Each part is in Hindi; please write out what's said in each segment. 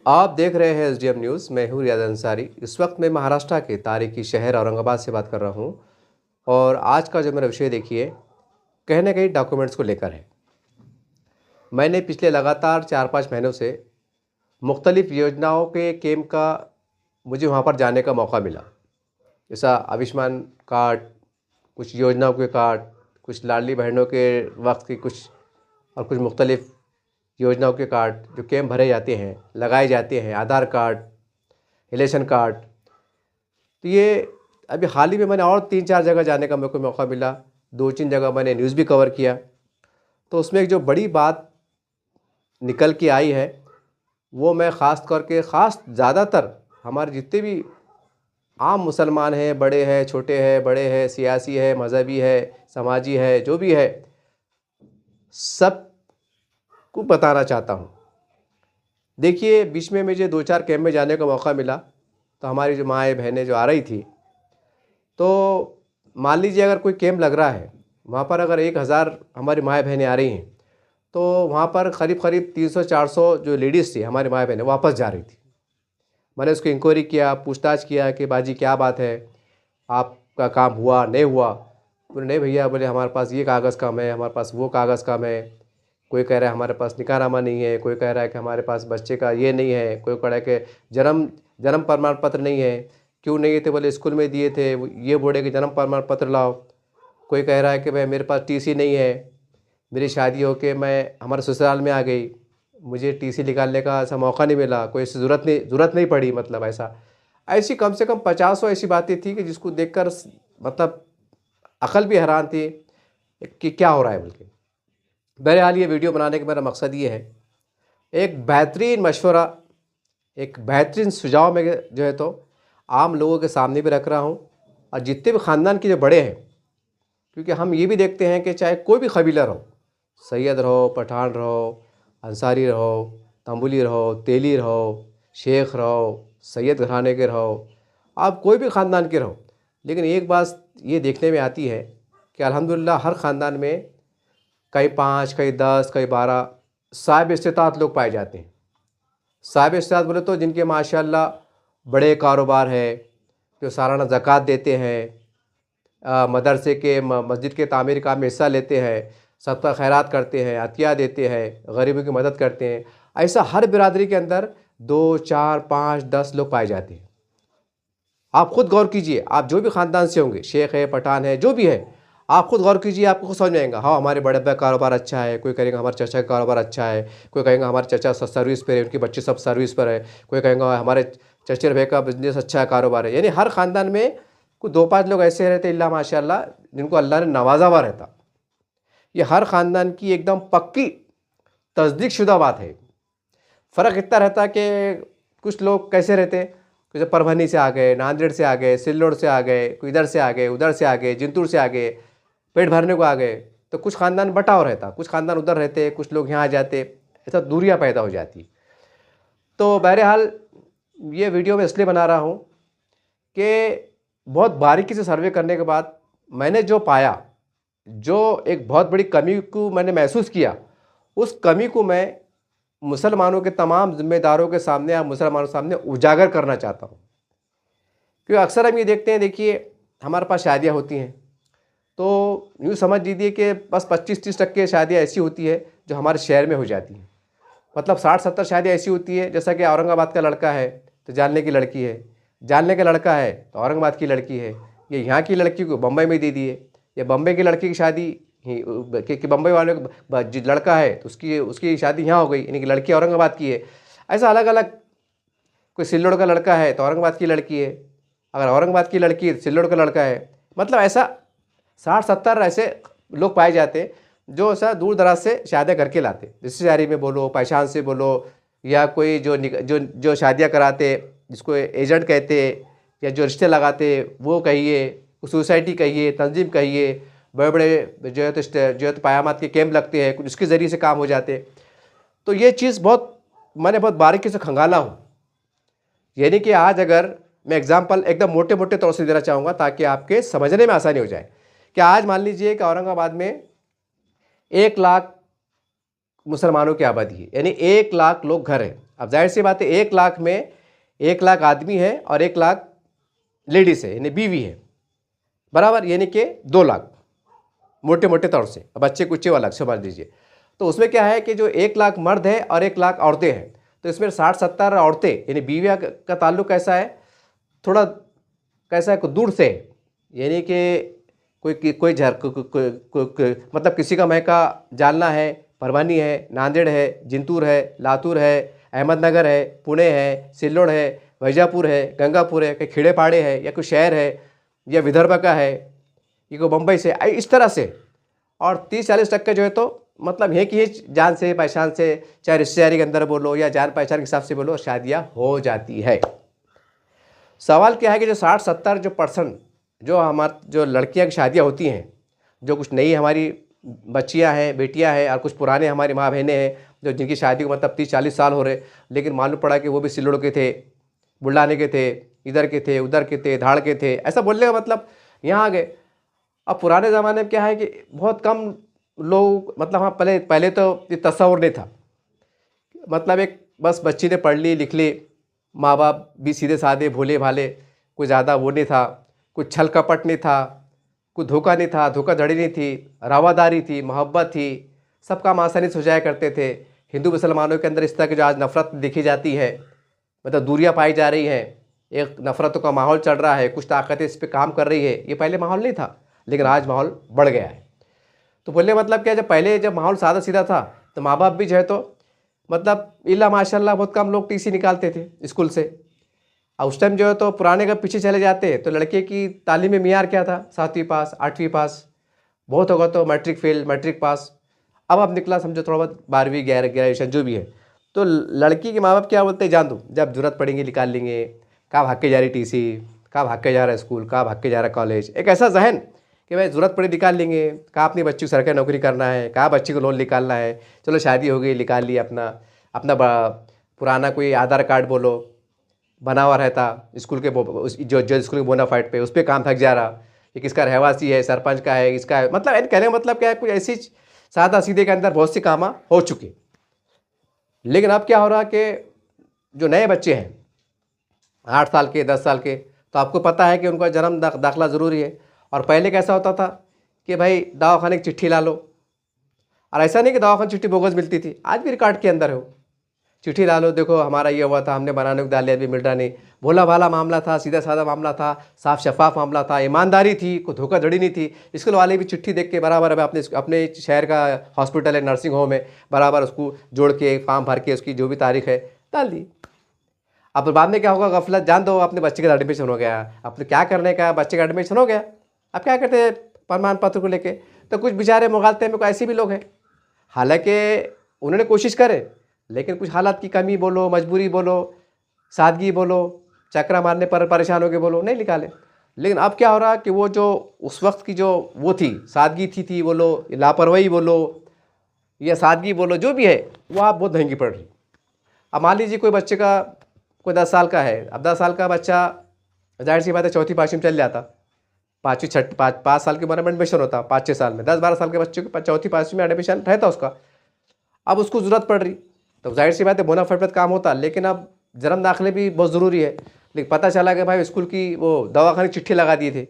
आप देख रहे हैं एसडीएम न्यूज़। मैं हूँ रियाज अंसारी। इस वक्त मैं महाराष्ट्र के तारीखी शहर औरंगाबाद से बात कर रहा हूँ और आज का जो मेरा विषय देखिए कहीं ना कहीं डॉक्यूमेंट्स को लेकर है। मैंने पिछले लगातार 4-5 महीनों से मुख्तलिफ़ योजनाओं के कैंप का मुझे वहाँ पर जाने का मौका मिला। जैसा आयुष्मान कार्ड, कुछ योजनाओं के कार्ड, कुछ लाडली बहनों के वक्त की कुछ और कुछ मुख्तलिफ़ योजनाओं के कार्ड जो कैंप भरे जाते हैं, लगाए जाते हैं, आधार कार्ड, इलेक्शन कार्ड। तो ये अभी हाल ही में मैंने और 3-4 जगह जाने का मेरे को मौका मिला। 2-3 जगह मैंने न्यूज़ भी कवर किया। तो उसमें एक जो बड़ी बात निकल के आई है वो मैं ख़ास ज़्यादातर हमारे जितने भी आम मुसलमान हैं, बड़े हैं, छोटे हैं, बड़े हैं, सियासी है, मज़हबी है, समाजी है, जो भी है, सब को बताना चाहता हूँ। देखिए, बीच में मुझे 2-4 कैंप में जाने का मौका मिला। तो हमारी जो माएँ बहनें जो आ रही थी, तो मान लीजिए अगर कोई कैंप लग रहा है, वहाँ पर अगर 1000 हमारी माएँ बहनें आ रही हैं, तो वहाँ पर करीब 300-400 जो लेडीज़ थी हमारी माएँ बहनें वापस जा रही थी। मैंने उसको इंक्वायरी किया, पूछताछ किया कि बाजी क्या बात है, आपका काम हुआ नहीं हुआ? बोले नहीं भैया, बोले हमारे पास ये कागज़ कम है, हमारे पास वो कागज़ कम है। कोई कह रहा है हमारे पास निकाहनामा नहीं है, कोई कह रहा है कि हमारे पास बच्चे का ये नहीं है, कोई कह रहा है कि जन्म प्रमाण पत्र नहीं है। क्यों नहीं थे? बोले स्कूल में दिए थे, ये बोले कि जन्म प्रमाण पत्र लाओ। कोई कह रहा है कि भाई मेरे पास टीसी नहीं है, मेरी शादी होके मैं हमारे ससुराल में आ गई, मुझे टीसी निकालने का ऐसा मौका नहीं मिला, कोई ऐसी ज़रूरत नहीं पड़ी, मतलब ऐसी कम से कम 50 ऐसी बातें थी कि जिसको देखकर मतलब अकल भी हैरान थी कि क्या हो रहा है बोल के। बहरहाल ये वीडियो बनाने का मेरा मकसद ये है, एक बेहतरीन मशवरा, एक बेहतरीन सुझाव मैं जो है तो आम लोगों के सामने भी रख रहा हूँ। और जितने भी ख़ानदान के जो बड़े हैं, क्योंकि हम ये भी देखते हैं कि चाहे कोई भी कबीला रहो, सैयद रहो, पठान रहो, अंसारी रहो, तंबुली रहो, तेली रहो, शेख रहो, सैयद घराने के रहो, आप कोई भी ख़ानदान के रहो, लेकिन एक बात ये देखने में आती है कि अल्हम्दुलिल्लाह हर ख़ानदान में कई 5, कई 10, कई 12 साहिब इस्तिताअत लोग पाए जाते हैं। साहिब इस्तिताअत बोले तो जिनके माशाअल्लाह बड़े कारोबार है, जो सालाना ज़कात देते हैं, मदरसे के मस्जिद के तामीर काम में हिस्सा लेते हैं, सदका खैरात करते हैं, अतिया देते हैं, गरीबों की मदद करते हैं। ऐसा हर बिरादरी के अंदर 2, 4, 5, 10 लोग पाए जाते हैं। आप खुद गौर कीजिए, आप जो भी ख़ानदान से होंगे, शेख है, पठान है, जो भी है, आप खुद गौर कीजिए, आपको खुद समझ में आएगा। हाँ, हमारे बड़े अब्बा का कारोबार अच्छा है, कोई कहेगा हमारे चाचा का कारोबार अच्छा है, कोई कहेगा हमारे चाचा सब सर्विस पर है, उनके बच्चे सब सर्विस पर है, कोई कहेगा हमारे चचेरे भाई का बिजनेस अच्छा है, कारोबार है। यानी हर ख़ानदान में कुछ 2-5 लोग ऐसे रहते इल्ला माशाअल्लाह जिनको अल्लाह ने नवाजा हुआ रहता। ये हर ख़ानदान की एकदम पक्की तस्दीक शुदा बात है। फ़र्क इतना रहता कि कुछ लोग कैसे रहते, जैसे परभनी से आ गए, नांदेड़ से आ गए, सिल्लोड से आ गए, कोई इधर से आ गए, उधर से आ गए, जिंतूर से आ गए, पेट भरने को आ गए। तो कुछ ख़ानदान बटाव रहता, कुछ ख़ानदान उधर रहते, कुछ लोग यहाँ आ जाते, ऐसा दूरियाँ पैदा हो जाती। तो बहरहाल ये वीडियो मैं इसलिए बना रहा हूँ कि बहुत बारीकी से सर्वे करने के बाद मैंने जो पाया, जो एक बहुत बड़ी कमी को मैंने महसूस किया, उस कमी को मैं मुसलमानों के तमाम ज़िम्मेदारों के सामने या मुसलमानों के सामने उजागर करना चाहता हूँ। क्योंकि अक्सर हम ये देखते हैं, देखिए हमारे पास शादियाँ होती हैं तो यूँ समझ लीजिए कि बस 25-30% शादियाँ ऐसी होती है जो हमारे शहर में हो जाती हैं। मतलब 60-70 शादियाँ ऐसी होती है, जैसा कि औरंगाबाद का लड़का है तो जानने की लड़की है, जानने का लड़का है तो औरंगाबाद की लड़की है, ये यहाँ की लड़की को बम्बई में दे दिए, या बम्बई की लड़की की शादी कि बम्बई वाले को जो लड़का है तो उसकी शादी यहाँ हो गई, यानी कि लड़की औरंगाबाद की है। ऐसा अलग अलग, कोई सिल्लोड का लड़का है तो औरंगाबाद की लड़की है, अगर औरंगाबाद की लड़की है तो सिल्लोड का लड़का है। मतलब ऐसा 60-70 ऐसे लोग पाए जाते हैं जो ऐसा दूर दराज से शादियाँ करके लाते, रिश्तेदारी में बोलो, पहचान से बोलो, या कोई जो शादियाँ कराते जिसको एजेंट कहते, या जो रिश्ते लगाते वो कहिए, सोसाइटी कहिए, तंजीम कहिए, बड़े बड़े जो है तो क़यामत के कैंप लगते हैं, कुछ उसके ज़रिए से काम हो जाते। तो ये चीज़ मैंने बहुत बारीकी से खंगाला हूँ। यानी कि आज अगर मैं एग्जाम्पल एकदम मोटे मोटे तौर से देना चाहूँगा ताकि आपके समझने में आसानी हो जाए कि आज मान लीजिए कि औरंगाबाद में 1 लाख मुसलमानों की आबादी है, यानी 1 लाख लोग घर हैं, अब जाहिर सी बात है 1 लाख में 1 लाख आदमी है और 1 लाख लेडीज़ है, यानी बीवी है, बराबर, यानी कि 2 लाख मोटे मोटे तौर से। अब बच्चे कुच्चे वाला समझ लीजिए। तो उसमें क्या है कि जो 1 लाख मर्द है और 1 लाख औरतें हैं, तो इसमें 60-70 औरतें यानी बीवियाँ का ताल्लुक कैसा है, थोड़ा कैसा है, दूर से, यानी कि कोई झर मतलब किसी का मैका जालना है, परवानी है, नांदेड़ है, जिंतूर है, लातूर है, अहमदनगर है, पुणे है, सिल्लोड़ है, वैजापुर है, गंगापुर है, कहीं खेड़े पाड़े है, या कोई शहर है, या विदर्भ का है, ये को बम्बई से, इस तरह से। और 30-40% जो है तो मतलब है कि जान से पहचान से, चाहे रिश्तेदारी के अंदर बोलो या जान पहचान के हिसाब से बोलो, शादियाँ हो जाती है। सवाल क्या है कि जो 60-70 जो परसेंट जो लड़कियां की शादियाँ होती हैं, जो कुछ नई हमारी बच्चियां हैं, बेटियां हैं, और कुछ पुराने हमारी माँ बहनें हैं जो जिनकी शादी को मतलब 30-40 साल हो रहे, लेकिन मालूम पड़ा कि वो भी सिल्लोड़ के थे, बुल्ढाने के थे, इधर के थे, उधर के थे, धाड़ के थे, ऐसा बोलने का मतलब यहाँ आ गए। अब पुराने ज़माने में क्या है कि बहुत कम लोग, मतलब हाँ, पहले तो ये तस्वुर नहीं था, मतलब एक बस बच्ची ने पढ़ ली लिख ली, माँ बाप भी सीधे साधे भोले भाले, कोई ज़्यादा वो नहीं था, कुछ छल कपट नहीं था, कोई धोखा नहीं था, धोखाधड़ी नहीं थी, रवादारी थी, मोहब्बत थी, सब काम आसानी से हो जाया करते थे। हिंदू मुसलमानों के अंदर इस तरह की जो आज नफ़रत देखी जाती है, मतलब दूरियां पाई जा रही हैं, एक नफ़रतों का माहौल चल रहा है, कुछ ताकतें इस पर काम कर रही है, ये पहले माहौल नहीं था, लेकिन आज माहौल बढ़ गया है। तो बोलने मतलब क्या, जब माहौल सादा सीधा था तो माँ बाप भी जो है तो मतलब इल्ला माशाल्लाह बहुत कम लोग टीसी निकालते थे स्कूल से। और उस टाइम जो है तो पुराने का पीछे चले जाते तो लड़के की तालीमी मियार क्या था, 7वीं पास, 8वीं पास, बहुत होगा तो मैट्रिक फेल, मैट्रिक पास। अब निकला समझो थोड़ा बहुत 12वीं, ग्रेजुएशन जो भी है। तो लड़की के माँ बाप क्या बोलते हैं, जान दो, जब जरूरत पड़ेगी निकाल लेंगे, कहाँ भाग के जा रही टीसी, कहाँ भाग के जा रहा है स्कूल, कहाँ भाग के जा रहा है कॉलेज। एक ऐसा जहन कि भाई ज़रूरत पड़े निकाल लेंगे, कहाँ अपनी बच्ची को सरकारी नौकरी करना है, कहाँ बच्ची को लोन निकालना है, चलो शादी हो गई निकाल लिया, अपना पुराना कोई आधार कार्ड बोलो बना हुआ रहता स्कूल के जो स्कूल के बोनाफाइड पे, उस पर काम थक जा रहा कि किसका रहवासी है, सरपंच का है, इसका है, मतलब कहने का मतलब क्या है, कुछ ऐसी सादा सीधे के अंदर बहुत सी काम हो चुके। लेकिन अब क्या हो रहा कि जो नए बच्चे हैं 8 साल के, 10 साल के, तो आपको पता है कि उनका जन्म दाखिला ज़रूरी है। और पहले कैसा होता था कि भाई दवाखाने की चिट्ठी ला लो, और ऐसा नहीं कि दवाखाने चिट्ठी बोगस मिलती थी, आज भी रिकॉर्ड के अंदर हो, चिट्ठी ला लो, देखो हमारा ये हुआ था, हमने बनाने को डाल लिया, अभी मिल रहा नहीं। भोला भाला मामला था, सीधा साधा मामला था, साफ शफाफ मामला था, ईमानदारी थी, कोई धोखाधड़ी नहीं थी। स्कूल वाले भी चिट्ठी देख के बराबर अपने शहर का हॉस्पिटल है, नर्सिंग होम है, बराबर उसको जोड़ के फॉर्म भर के उसकी जो भी तारीख है डाल दी। अब बाद में क्या होगा, गफलत जान दो, अपने बच्चे का एडमिशन हो गया, अपने क्या करने का, बच्चे का एडमिशन हो गया, अब क्या करते हैं प्रमाण पत्र को लेके, तो कुछ बेचारे मुगालते में कोई ऐसे भी लोग हैं, हालांकि उन्होंने कोशिश करे, लेकिन कुछ हालात की कमी बोलो, मजबूरी बोलो, सादगी बोलो, चक्रा मारने पर परेशान हो के बोलो, नहीं निकाले। लेकिन अब क्या हो रहा कि वो जो उस वक्त की जो वो थी सादगी थी बोलो, लापरवाही बोलो या सादगी बोलो, जो भी है वो आप बहुत महंगी पड़ रही। अब मान लीजिए कोई बच्चे का कोई 10 साल का है, अब 10 साल का बच्चा जाहिर सी बात है 4वीं-5वीं में चल जाता, 5वीं 5 साल की उम्र में एडमिशन होता, 5-6 साल में, 10-12 साल के बच्चे को 4वीं-5वीं में एडमिशन रहता उसका। अब उसको ज़रूरत पड़ रही तो जाहिर सी बात है बोनाफाइड पर काम होता, लेकिन अब जन्म दाखिले भी बहुत ज़रूरी है। लेकिन पता चला कि भाई स्कूल की वो दवाखाने की चिट्ठी लगा दिए थे,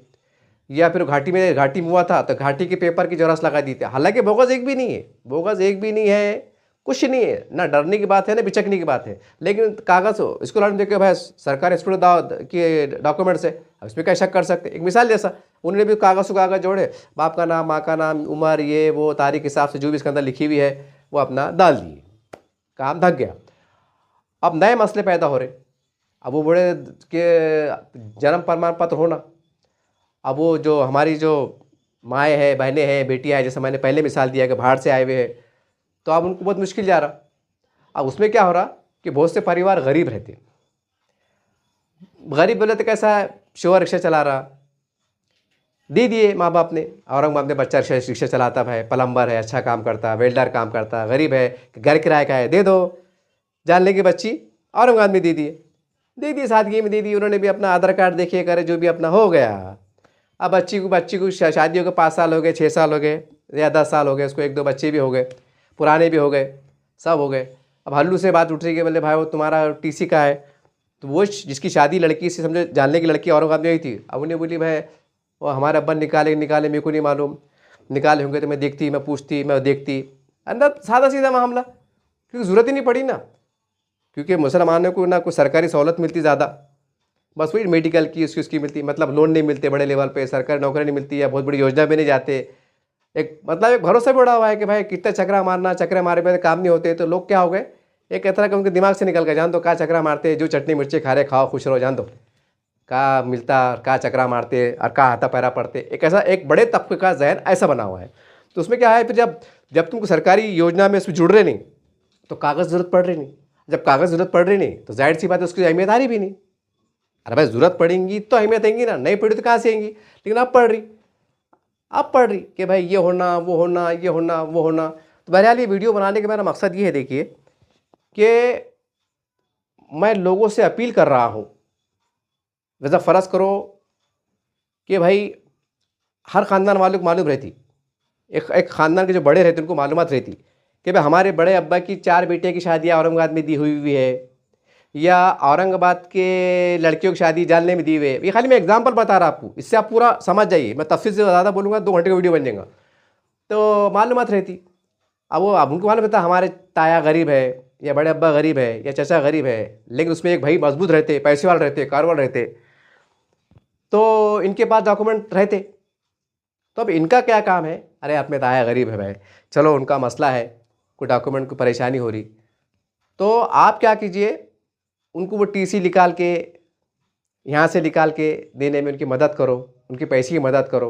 या फिर घाटी में हुआ था तो घाटी के पेपर की जरास लगा दी थी, हालांकि बोगस एक भी नहीं है, बोगस एक भी नहीं है, कुछ नहीं है, ना डरने की बात है ना बिचकने की बात है। लेकिन कागज़ हो स्कूल वाले देखे भाई सरकारी स्टूडेंट के डॉक्यूमेंट्स है, अब इसमें क्या शक कर सकते। एक मिसाल जैसा उन्होंने भी कागज़ जोड़े, बाप का नाम, माँ का नाम, उम्र, ये वो तारीख के हिसाब से जो भी इसके अंदर लिखी हुई है वो अपना डाल दिए, काम थक गया। अब नए मसले पैदा हो रहे, अब वो बड़े के जन्म प्रमाण पत्र होना, अब वो जो हमारी जो माएँ हैं, बहनें हैं, बेटियाँ हैं, जैसे मैंने पहले मिसाल दिया कि बाहर से आए हुए हैं, तो अब उनको बहुत मुश्किल जा रहा। अब उसमें क्या हो रहा कि बहुत से परिवार गरीब रहते, गरीब बोले तो कैसा है, शोहर रिक्शा चला रहा, दे दिए माँ बाप ने, औरंगाबाद में बच्चा रिक्शा चलाता है, प्लम्बर है, अच्छा काम करता है, वेल्डर काम करता है, गरीब है, घर किराए का है, दे दो, जान लेंगे बच्ची औरंगाबाद में दे दिए सादगी में दे दी। उन्होंने भी अपना आधार कार्ड देखिए करे, जो भी अपना हो गया। अब बच्ची को शादी हो गए, 5 साल हो गए, 6 साल हो गए या 10 साल हो गए, उसको 1-2 बच्चे भी हो गए, पुराने भी हो गए, सब हो गए। अब हल्लू से बात उठ रही है, बोले भाई वो तुम्हारा टीसी का है, तो वो जिसकी शादी लड़की से समझो जानने की लड़की औरंगाबाद में हुई थी, अब उन्हें बोली भाई वो हमारे अब्बा निकाले मेरे को नहीं मालूम, निकाले होंगे तो मैं देखती, मैं पूछती, मैं देखती, अंदर सादा सीधा मामला, क्योंकि ज़रूरत ही नहीं पड़ी ना, क्योंकि मुसलमानों को ना कोई सरकारी सहूलत मिलती ज़्यादा, बस वही मेडिकल की उसकी मिलती, मतलब लोन नहीं मिलते बड़े लेवल पे, सरकारी नौकरी नहीं मिलती, या बहुत बड़ी योजना में नहीं जाते, एक मतलब एक भरोसा भी उड़ा हुआ है कि भाई कितना चक्रा मारना, चक्रे मारे पे काम नहीं होते, तो लोग क्या हो गए, एक तरह का उनके दिमाग से निकल गए, जान दो क्या चक्रा मारते, जो चटनी मिर्ची खा रहे खाओ खुश रहो, जान दो का मिलता, का चक्रा मारते और का हाथा पैरा पड़ते, एक ऐसा एक बड़े तबके का जहन ऐसा बना हुआ है। तो उसमें क्या है, फिर जब जब तुमको सरकारी योजना में उसमें जुड़ रहे नहीं तो कागज़ ज़रूरत पड़ रही नहीं, जब कागज़ ज़रूरत पड़ रही नहीं तो जाहिर सी बात है उसकी अहमियत आ रही भी नहीं। अरे भाई ज़रूरत पड़ेंगी तो अहमियत आएंगी ना, नहीं पड़ी तो कहाँ से आएंगी, लेकिन अब पढ़ रही कि भाई ये होना वो होना ये होना वो होना। तो बहरहाल ये वीडियो बनाने का मेरा मकसद ये है, देखिए कि मैं लोगों से अपील कर रहा हूँ, वैसा फ़र्ज़ करो कि भाई हर ख़ानदान वालों को मालूम रहती, एक ख़ानदान के जो बड़े रहते उनको मालूमात रहती कि भाई हमारे बड़े अब्बा की 4 बेटे की शादियाँ औरंगाबाद में दी हुई है, या औरंगाबाद के लड़कियों की शादी जालने में दी हुई है। ये खाली मैं एग्जांपल बता रहा आपको, इससे आप पूरा समझ जाइए, मैं तफसील से ज़्यादा बोलूँगा 2 घंटे का वीडियो बन जाएगा। तो मालूमात रहती, अब उनको मालूम रहता हमारे ताया गरीब है, या बड़े अब्बा गरीब है, या चाचा गरीब है, लेकिन उसमें एक भाई मजबूत रहते, पैसे वाले रहते, कारोबार रहते, तो इनके पास डॉक्यूमेंट रहते। तो अब इनका क्या काम है, अरे आप में ताया गरीब है भाई, चलो उनका मसला है, कोई डॉक्यूमेंट को परेशानी हो रही, तो आप क्या कीजिए, उनको वो टीसी निकाल के यहाँ से निकाल के देने में उनकी मदद करो, उनके पैसे की मदद करो।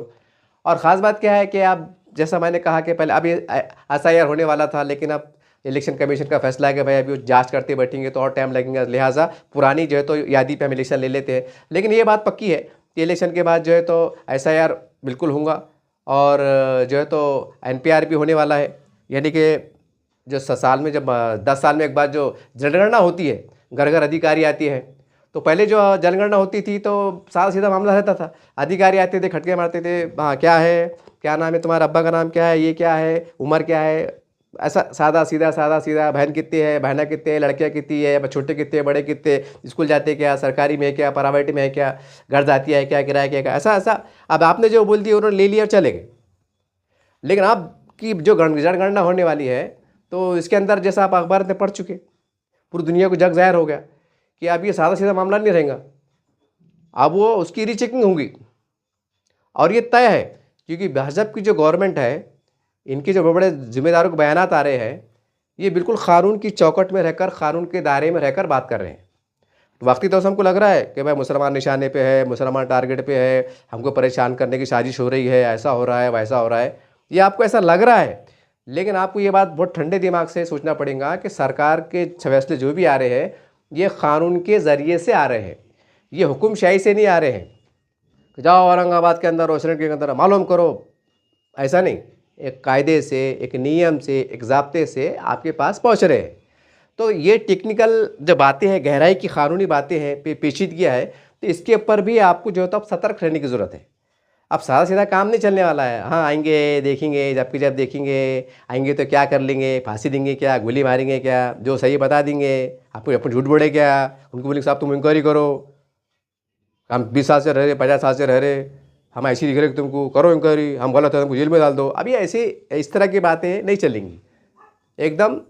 और ख़ास बात क्या है कि आप, जैसा मैंने कहा कि पहले अब ये SIR होने वाला था, लेकिन अब इलेक्शन कमीशन का फैसला है कि भाई अभी वो जांच करते बैठेंगे तो और टाइम लगेगा, लिहाजा पुरानी जो है तो यादी पे हम इलेक्शन ले लेते हैं। लेकिन ये बात पक्की है कि इलेक्शन के बाद जो है तो SIR बिल्कुल होगा, और जो है तो NPR भी होने वाला है, यानी कि जो साल में, जब 10 साल में एक बार जो जनगणना होती है, घर घर अधिकारी आती है, तो पहले जो जनगणना होती थी तो सादा सीधा मामला रहता था, अधिकारी आते थे, खटके मारते थे, हाँ क्या है, क्या नाम है तुम्हारा, अब्बा का नाम क्या है, ये क्या है, उम्र क्या है, ऐसा सादा सीधा, बहन कितनी है, बहना कितने है, लड़कियाँ कितनी है, छोटे कितने, बड़े कितने, स्कूल जाते क्या, सरकारी में है क्या, प्राइवेट में है क्या, घर जाती है क्या, किराया क्या, ऐसा। अब आपने जो बोल दिया उन्होंने ले लिया और चले गए। लेकिन आपकी जो जनगणना होने वाली है, तो इसके अंदर जैसा आप अखबार में पढ़ चुके, पूरी दुनिया को जग जाहिर हो गया कि अब ये सादा सीधा मामला नहीं रहेगा, अब वो उसकी रीचेकिंग होगी। और ये तय है, क्योंकि भाजपा की जो गवर्नमेंट है, इनके जो बड़े जिम्मेदारों के बयानात आ रहे हैं, ये बिल्कुल कानून की चौकट में रहकर, कानून के दायरे में रहकर बात कर रहे हैं। तो वक्ती तौर से हमको लग रहा है कि भाई मुसलमान निशाने पे है, मुसलमान टारगेट पे है, हमको परेशान करने की साजिश हो रही है, ऐसा हो रहा है, वैसा हो रहा है, ये आपको ऐसा लग रहा है। लेकिन आपको ये बात बहुत ठंडे दिमाग से सोचना पड़ेगा कि सरकार के फैसले जो भी आ रहे हैं, ये कानून के ज़रिए से आ रहे हैं, ये हुक्मशाही से नहीं आ रहे हैं कि जाओ औरंगाबाद के अंदर, रोशनगढ़ के अंदर मालूम करो, ऐसा नहीं, एक कायदे से, एक नियम से, एक ज़ाब्ते से आपके पास पहुंच रहे हैं। तो ये टेक्निकल जो बातें हैं, गहराई की कानूनी बातें हैं, पेचीदगियाँ है, तो इसके ऊपर भी आपको जो है तो अब सतर्क रहने की ज़रूरत है। अब सादा सीधा काम नहीं चलने वाला है, हाँ आएंगे देखेंगे, जबकि जब देखेंगे आएंगे तो क्या कर लेंगे, फांसी देंगे क्या, गोली मारेंगे क्या, जो सही बता देंगे, आपको अपन झूठ बोले क्या, उनको बोलेंगे साहब तुम इंक्वायरी करो, हम 20 साल से रह रहे, 50 साल से रह रहे, हम ऐसी दिख रहे कि तुमको करो इंक्वायरी, हम गलत है तुमको जेल में डाल दो। अभी ऐसे इस तरह की बातें नहीं चलेंगी, एकदम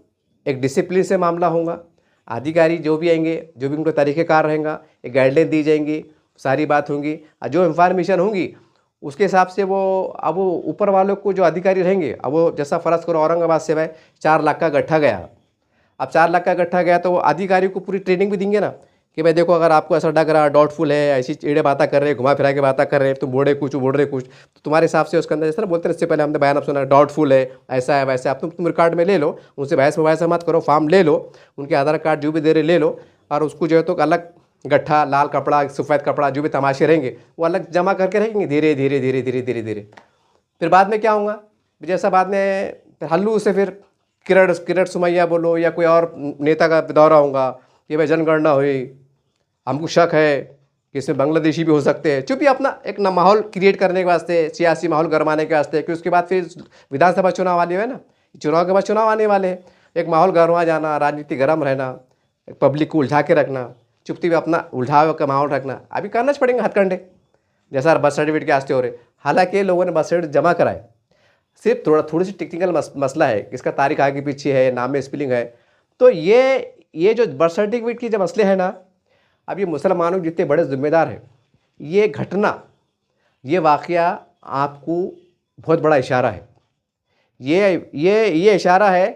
एक डिसिप्लिन से मामला होगा। अधिकारी जो भी आएंगे, जो भी उनका तरीक़ेकार रहेगा, एक गाइडलाइन दी जाएंगी, सारी बात होंगी, और जो इन्फॉर्मेशन होंगी उसके हिसाब से वो, अब वो ऊपर वालों को जो अधिकारी रहेंगे, अब वो जैसा फ़र्ज़ करो औरंगाबाद से भाई 4 लाख का गट्ठा गया, अब 4 लाख का गट्ठा गया तो वो अधिकारी को पूरी ट्रेनिंग भी देंगे ना कि भाई देखो अगर आपको ऐसा लग रहा, डाउटफुल है, ऐसी टेढ़े बातें कर रहे हैं, घुमा फिरा के बातें कर रहे हैं, तुम बोल रहे कुछ, तो तुम्हारे हिसाब से उसके अंदर जैसे ना बोलते हैं, इससे पहले हमने बयान सुना डाउटफुल है, ऐसा है वैसा है, अब तुम रिकॉर्ड में ले लो, उनसे बहस मत करो, फॉर्म ले लो, उनके आधार कार्ड जो भी दे रहे ले लो, और उसको जो है तो अलग गट्ठा, लाल कपड़ा, सफ़ेद कपड़ा, जो भी तमाशे रहेंगे वो अलग जमा करके रहेंगे, धीरे धीरे। फिर बाद में क्या होगा, जैसा बाद में हल्लू से फिर किरण सुमैया बोलो या कोई और नेता का दौरा होगा कि भाई जनगणना हुई, हमको शक है कि इसमें बांग्लादेशी भी हो सकते हैं, चूँकि अपना एक ना माहौल क्रिएट करने के वास्ते, सियासी माहौल गरमाने के वास्ते, कि उसके बाद फिर विधानसभा चुनाव वाले है ना, चुनाव के बाद चुनाव आने वाले हैं, एक माहौल गरमा जाना, राजनीति गर्म रहना, पब्लिक को उलझा के रखना, चुपती में अपना उलझाव का माहौल रखना, अभी करना पड़ेंगे हथकंडे, जैसा बर्थ सर्टिफिकेट के आस्ते हो रहे। हालांकि लोगों ने बर्थ सर्टिफिकेट जमा कराए, सिर्फ थोड़ी सी टेक्निकल मसला है, इसका तारीख आगे पीछे है, नाम में स्पेलिंग है। तो ये जो बर्थ सर्टिफिकेट की जो मसले हैं ना, अब ये मुसलमानों के जितने बड़े जिम्मेदार हैं, ये घटना, ये वाक़या आपको बहुत बड़ा इशारा है। ये इशारा है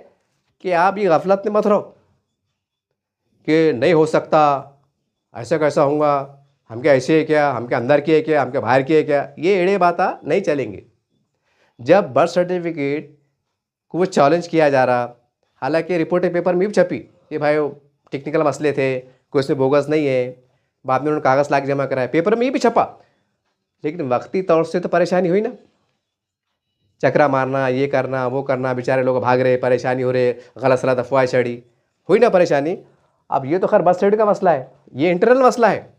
कि आप ये गफलत में मत रहो कि नहीं हो सकता, ऐसा कैसा होगा, हम क्या ऐसे है क्या, हम क्या अंदर के है क्या, हम क्या बाहर के है क्या, ये एड़े बाता नहीं चलेंगे। जब बर्थ सर्टिफिकेट को वो चैलेंज किया जा रहा, हालांकि रिपोर्टें पेपर में भी छपी कि भाई वो टेक्निकल मसले थे, कोई इसमें बोगस नहीं है, बाद में उन्होंने कागज़ ला के जमा कराया, पेपर में ये भी छपा, लेकिन वक्ती तौर से तो परेशानी हुई ना, चक्रा मारना, ये करना, वो करना, बेचारे लोग भाग रहे, परेशानी हो रहे, गलत सलत अफवाह चढ़ी, हुई ना परेशानी। अब ये तो खैर बर्थ सर्टिफिकेट का मसला है, ये इंटरनल मसला है,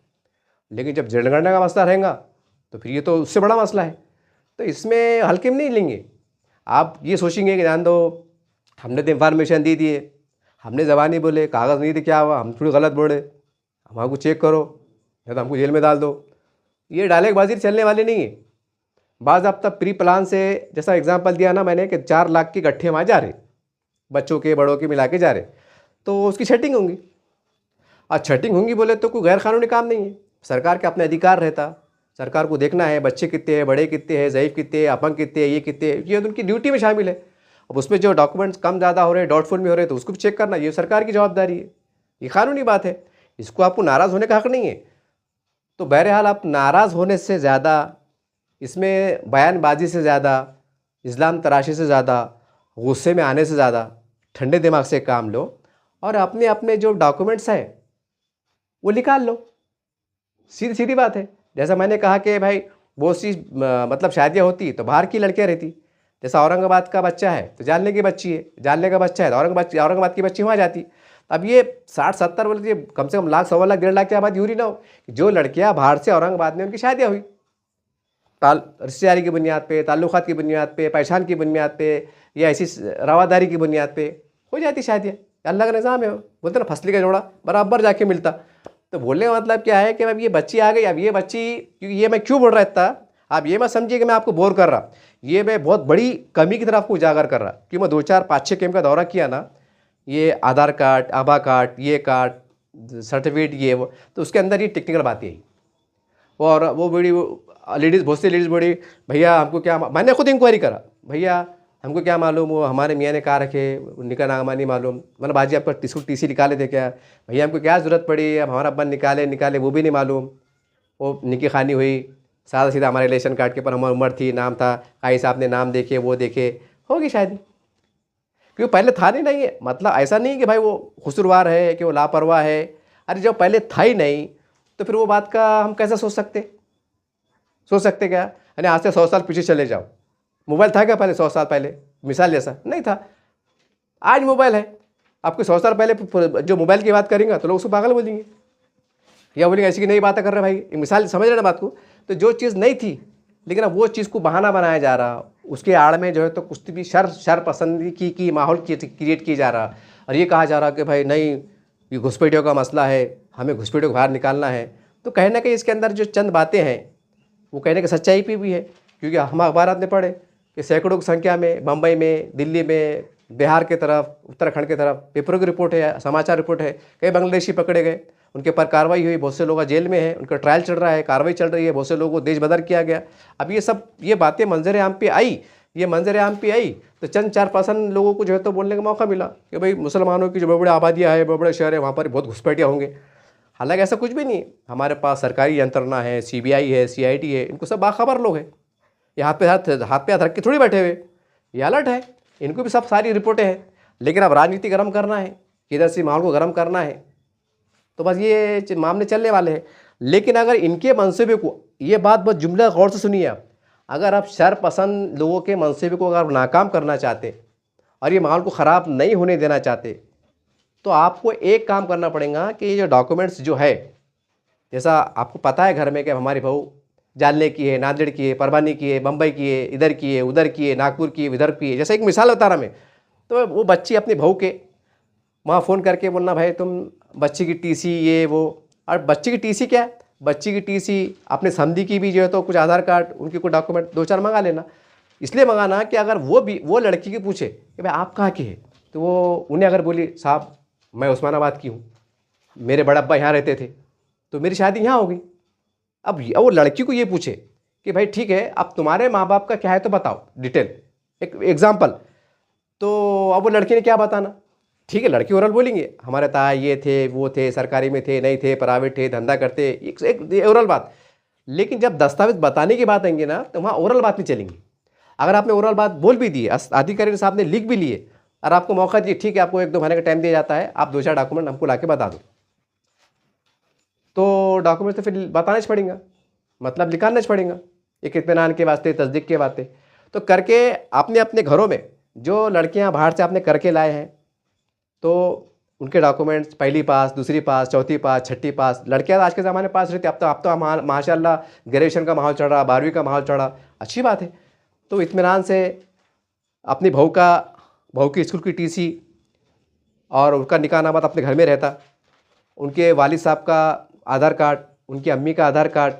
लेकिन जब जनगणना का मसला रहेगा तो फिर ये तो उससे बड़ा मसला है। तो इसमें हल्के में नहीं लेंगे। आप ये सोचेंगे कि जान दो, हमने तो इन्फॉर्मेशन दी दिए, हमने ज़बानी बोले, कागज़ नहीं थे, क्या हुआ, हम थोड़ी गलत बोले, हमको चेक करो, या तो हमको जेल में डाल दो। ये डालेबाजी चलने वाली नहीं है। बाज़ अब तक प्री प्लान से, जैसा एग्जांपल दिया ना मैंने कि 4 लाख के गट्ठे वहाँ जा रहे, बच्चों के बड़ों के मिला के जा रहे, तो उसकी सेटिंग होंगी। और सेटिंग होंगी बोले तो कोई गैर कानूनी काम नहीं है, सरकार के अपने अधिकार रहता, सरकार को देखना है बच्चे कितने हैं, बड़े कितने हैं, ज़ईफ़ कितने हैं, अपंग कितने हैं, ये कितने हैं, ये उनकी ड्यूटी में शामिल है। अब उसमें जो डॉक्यूमेंट्स कम ज़्यादा हो रहे हैं, डाउटफुल में हो रहे हैं, तो उसको भी चेक करना, ये सरकार की जवाबदारी है, ये कानूनी बात है, इसको आपको नाराज़ होने का हक़ नहीं है। तो बहरहाल आप नाराज़ होने से ज़्यादा, इसमें बयानबाजी से ज़्यादा, इस्लाम तराशी से ज़्यादा, गुस्से में आने से ज़्यादा ठंडे दिमाग से काम लो और अपने अपने जो डॉक्यूमेंट्स हैं वो निकाल लो। सीधी सीधी बात है। जैसा मैंने कहा कि भाई बहुत सी मतलब शादियाँ होती तो बाहर की लड़कियाँ रहती, जैसा औरंगाबाद का बच्चा है तो जालने की बच्ची है, जालने का बच्चा है तो औरंगाबाद की बच्ची वहाँ जाती। अब ये 60-70 बोले कम से कम लाख, 1.25 लाख, 1.5 लाख की आबादी यूरी ना हो कि जो लड़कियाँ बाहर से औरंगाबाद में उनकी शादियाँ हुई, रिश्तेदारी की बुनियाद पे, ताल्लुकात की बुनियाद पे, पहचान की बुनियाद पे, या ऐसी रवादारी की बुनियाद पे हो जाती शादियाँ। अल्लाह का निज़ाम है, बोलते ना फसली का जोड़ा बराबर जाके मिलता। तो बोलने का मतलब क्या है कि अब ये बच्ची आ गई, अब ये बच्ची, क्योंकि ये मैं क्यों बोल रहा था, आप ये मत समझिए कि मैं आपको बोर कर रहा, ये मैं बहुत बड़ी कमी की तरफ आपको उजागर कर रहा। कि मैं 2, 4, 5, 6 कैंप का दौरा किया ना, ये आधार कार्ड, आभा कार्ड, ये कार्ड, सर्टिफिकेट, ये वो, तो उसके अंदर ये टेक्निकल बातें आई। और वो बड़ी लेडीज़, बहुत सी लेडीज़ बड़ी, भैया हमको क्या, मैंने खुद इंक्वायरी करा, भैया हमको क्या मालूम, वो हमारे मियाँ ने कहा रखे, उनका नामा नहीं मालूम। मैंने बाजी आपका टीसी निकाले थे क्या, भैया हमको क्या ज़रूरत पड़ी, अब हमारा अब्बा निकाले वो भी नहीं मालूम। वो निकी खानी हुई, सादा सीधा हमारे रिलेशन कार्ड के ऊपर हमारी उम्र थी, नाम था, काई साहब ने नाम देखे, वो देखे, होगी शादी। क्योंकि पहले था नहीं है, मतलब ऐसा नहीं कि भाई वो कसूरवार है, कि वो लापरवाह है। अरे जब पहले था ही नहीं तो फिर वो बात का हम कैसे सोच सकते क्या? यानी आज से 100 साल पीछे चले जाओ, मोबाइल था क्या पहले 100 साल पहले, मिसाल जैसा नहीं था, आज मोबाइल है। आपको 100 साल पहले जो मोबाइल की बात करेंगे तो लोग उसको पागल बोलेंगे, या बोलेंगे ऐसी की नई बातें कर रहे भाई, मिसाल समझ रहे ना बात को। तो जो चीज़ नहीं थी, लेकिन अब वो चीज़ को बहाना बनाया जा रहा, उसके आड़ में जो है तो कुछ भी शर पसंदी की माहौल क्रिएट किया जा रहा, और ये कहा जा रहा कि भाई नहीं, ये घुसपैठियों का मसला है, हमें घुसपैठियों को बाहर निकालना है। तो कहीं ना कहीं इसके अंदर जो चंद बातें हैं वो कहने की सच्चाई पे भी है, क्योंकि हम अखबारात में पढ़े कि सैकड़ों की संख्या में बम्बई में, दिल्ली में, बिहार के तरफ, उत्तराखंड के तरफ पेपरों की रिपोर्ट है, समाचार रिपोर्ट है, कई बांग्लादेशी पकड़े गए, उनके पर कार्रवाई हुई, बहुत से लोग जेल में हैं, उनका ट्रायल चल रहा है, कार्रवाई चल रही है, बहुत से लोगों को देश बदर किया गया। अब ये बातें मंजर आम पे आई, तो चंद 4% लोगों को जो है तो बोलने का मौका मिला कि भाई मुसलमानों की जो बड़े बड़े आबादियाँ है, बड़े बड़े शहर है, वहाँ पर बहुत घुसपैठिया होंगे। हालांकि ऐसा कुछ भी नहीं है, हमारे पास सरकारी यंत्रणा है, CBI है, CID है, इनको सब बाखबर लोग हैं, ये हाथ पे हाथ रख के थोड़ी बैठे हुए, ये अलर्ट है, इनको भी सब सारी रिपोर्टें हैं। लेकिन अब राजनीति गर्म करना है, किधर से माहौल को गर्म करना है, तो बस ये मामले चलने वाले हैं। लेकिन अगर इनके मनसूबे को, ये बात बहुत जुमला गौर से सुनिए आप, अगर आप शरपसंद लोगों के मनसूबे को अगर नाकाम करना चाहते और ये माहौल को ख़राब नहीं होने देना चाहते, तो आपको एक काम करना पड़ेगा कि ये जो डॉक्यूमेंट्स जो है, जैसा आपको पता है घर में कि हमारी बहू जालने की है, नांदेड़ की है, परवानी की है, बम्बई की है, इधर की है, उधर की है, नागपुर की है, इधर की है, जैसा एक मिसाल बता रहा मैं, तो वो बच्ची अपनी बहू के वहाँ फ़ोन करके बोलना भाई तुम बच्ची की टीसी ये वो। और बच्ची की टीसी क्या है, बच्ची की टीसी अपने समधी की भी जो है तो कुछ आधार कार्ड उनके कोई डॉक्यूमेंट 2-4 मंगा लेना। इसलिए मंगाना कि अगर वो लड़की की पूछे कि भाई आप कहाँ के हैं, तो वो उन्हें अगर बोली साहब मैं उस्मानाबाद की हूँ, मेरे बड़े अब्बा यहाँ रहते थे, तो मेरी शादी यहाँ हो गई। अब वो लड़की को ये पूछे कि भाई ठीक है अब तुम्हारे माँ बाप का क्या है तो बताओ डिटेल, एक एग्जाम्पल। तो अब वो लड़की ने क्या बताना, ठीक है लड़की ओरल बोलेंगे हमारे ताया ये थे वो थे, सरकारी में थे नहीं थे, प्राइवेट थे, धंधा करते, एक ओरल बात। लेकिन जब दस्तावेज बताने की बात आएंगे ना तो वहाँ ओरल बात नहीं चलेंगी। अगर आपने ओरल बात बोल भी दी, अधिकारी साहब ने लिख भी लिए और आपको मौका दिए, ठीक है आपको 1-2 महीने का टाइम दिया जाता है, आप 2-4 डॉक्यूमेंट हमको ला के बता दो, तो डॉक्यूमेंट तो फिर बताना ही पड़ेगा, मतलब निकालना ही पड़ेगा, एक इत्मीनान के वास्ते, तस्दीक के वास्ते। तो करके आपने अपने घरों में जो लड़कियां बाहर से आपने करके लाए हैं तो उनके डॉक्यूमेंट्स पहली पास, दूसरी पास, चौथी पास, छठी पास, लड़कियां आज के ज़माने पास रहती। अब तो माशाल्लाह ग्रेजुएशन का माहौल चल रहा, 12वीं का माहौल चल रहा, अच्छी बात है। तो इत्मीनान से अपनी बहू की स्कूल की टीसी और उनका निकाहनामा अपने घर में रहता, उनके वालिद साहब का आधार कार्ड, उनकी अम्मी का आधार कार्ड,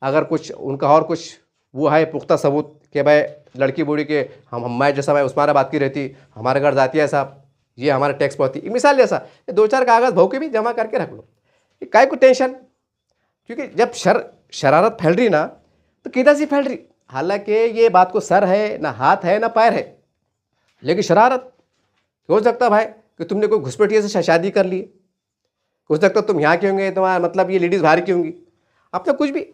अगर कुछ उनका और कुछ वो है पुख्ता सबूत कि भाई लड़की बूढ़ी के मैं जैसा मैं उस्मानाबाद की रहती, हमारे घर जाती है साहब, ये हमारा टैक्स पाती, मिसाल जैसा 2-4 कागज़ बहू के भी जमा करके रख लो, काय को टेंशन। क्योंकि जब शरारत फैल रही ना तो किधर से फैल रही, हालांकि ये बात को सर है ना हाथ है ना पैर है, लेकिन शरारत हो सकता भाई कि तुमने कोई घुसपैठिए से शादी कर ली, हो सकता तुम यहाँ के होंगे, तुम्हारा मतलब ये लेडीज़ बाहर की होंगी, आपने कुछ भी।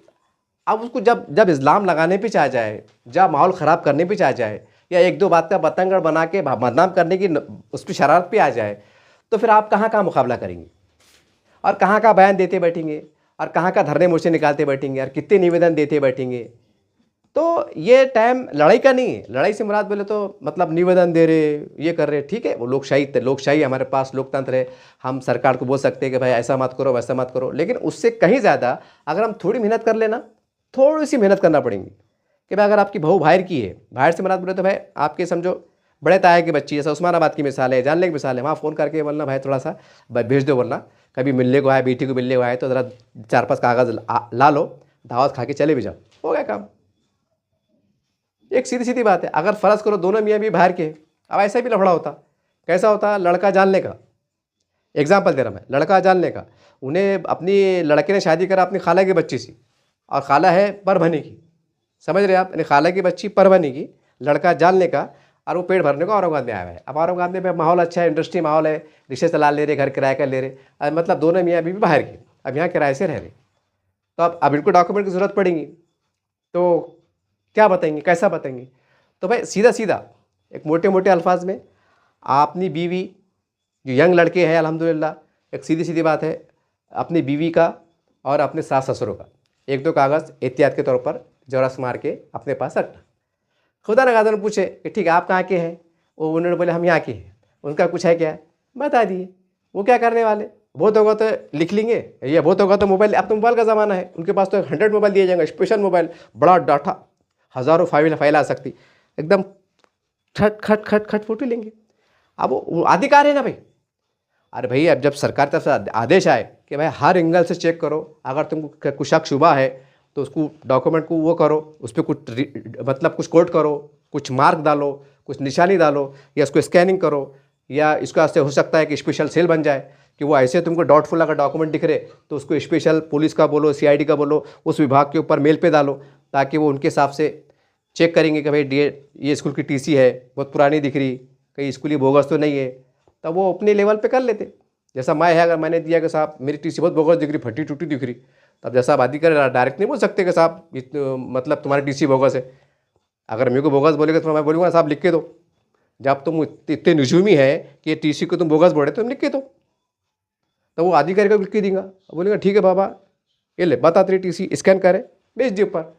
अब उसको जब जब इल्ज़ाम लगाने पे चाह जाए, जब माहौल ख़राब करने पे चाह जाए, या 1-2 बात का बतंगड़ बना के बदनाम करने की उस पर शरारत पे आ जाए, तो फिर आप कहाँ मुकाबला करेंगे और कहाँ का बयान देते बैठेंगे और कहाँ का धरने मोर्चे निकालते बैठेंगे और कितने निवेदन देते बैठेंगे। तो ये टाइम लड़ाई का नहीं है। लड़ाई से मुराद बोले तो मतलब निवेदन दे रहे, ये कर रहे, ठीक है वो लोकशाही हमारे पास लोकतंत्र है, हम सरकार को बोल सकते हैं कि भाई ऐसा मत करो वैसा मत करो, लेकिन उससे कहीं ज़्यादा अगर हम थोड़ी मेहनत कर लेना, थोड़ी सी मेहनत करना पड़ेगी कि भाई अगर आपकी बहू बाहर की है, बाहर से मुराद बोले तो भाई आपके समझो बड़े ताया की बच्ची, जैसा उस्मानाबाद की मिसाल है, जानने की मिसाल है, वहाँ फ़ोन करके बोलना भाई थोड़ा सा भेज दो, बोलना कभी मिलने को आए, बेटी को मिलने को आए तो ज़रा 4-5 कागज़ ला लो, दावत खा के चले भी जाओ, हो गया काम। एक सीधी सीधी बात है। अगर फ़र्ज़ करो दोनों मियाँ भी बाहर के, अब ऐसा भी लफड़ा होता, कैसा होता, लड़का जानने का एग्जाम्पल दे रहा मैं, लड़का जानने का, उन्हें अपनी लड़के ने शादी करा अपनी खाला की बच्ची से, और खाला है परभनी की, समझ रहे आप, यानी खाला की बच्ची परभनी की, लड़का जानने का, और वो पेट भरने को औरंगाबाद में आया है। अब औरंगाबाद में माहौल अच्छा है, इंडस्ट्री माहौल है, रिश्ते चला ले रहे, घर किराए का ले रहे, मतलब दोनों मियाँ बीवी बाहर के, अब यहाँ किराए से रह रहे, तो अब इनको डॉक्यूमेंट की ज़रूरत पड़ेगी, तो क्या बताएंगे, कैसा बताएंगे। तो भाई सीधा सीधा एक मोटे मोटे अल्फाज में अपनी बीवी, जो यंग लड़के हैं अल्हम्दुलिल्लाह, एक सीधी सीधी बात है, अपनी बीवी का और अपने सास ससुरों का 1-2 कागज़ एहतियात के तौर पर जरस मार के अपने पास रखना। खुदा न खादा पूछे कि ठीक है आप कहाँ के हैं, वो उन्होंने बोले हम यहाँ के हैं, उनका कुछ है क्या, बता दिए, वो क्या करने वाले, बहुत होगा तो लिख लेंगे, या बहुत होगा तो मोबाइल, अब तो मोबाइल का ज़माना है, उनके पास तो 100 मोबाइल दिए जाएंगे, स्पेशल मोबाइल, बड़ा डाटा, हज़ारों फाइल आ सकती, एकदम खट खट खट खट फोटो लेंगे। अब वो अधिकार है ना भाई, अरे भाई अब जब सरकार तरफ से आदेश आए कि भाई हर एंगल से चेक करो, अगर तुमको कुछ शक शुबा है तो उसको डॉक्यूमेंट को वो करो, उस पर कुछ मतलब कुछ कोट करो, कुछ मार्क डालो, कुछ निशानी डालो, या इसको स्कैनिंग करो, या इसको ऐसे हो सकता है कि स्पेशल सेल बन जाए कि वो ऐसे तुमको डाउटफुल अगर डॉक्यूमेंट दिख रहे तो उसको स्पेशल पुलिस का बोलो, सीआईडी का बोलो, उस विभाग के ऊपर मेल पे डालो, ताकि वो उनके हिसाब से चेक करेंगे कि भाई ये स्कूल की टीसी है, बहुत पुरानी दिख रही, कहीं स्कूल ही बोगस तो नहीं है, तब वो अपने लेवल पे कर लेते। जैसा मैं है, अगर मैंने दिया कि साहब मेरी टीसी बहुत बोगस दिख रही, फटी टूटी दिख रही, तब जैसा आप आदि कर डायरेक्ट नहीं बोल सकते कि साहब मतलब तुम्हारी टीसी बोगस है। अगर मेरे को बोगस बोलेगा तो मैं बोलूँगा साहब लिख के दो, जब तुम इतने निजूमी है कि टीसी को तुम बोगस बोले तो तुम लिख के दो, तो वो अधिकारी को लिख के देगा, बोलेगा ठीक है बाबा ये ले बता तेरी टीसी, स्कैन करे भेज दिए ऊपर।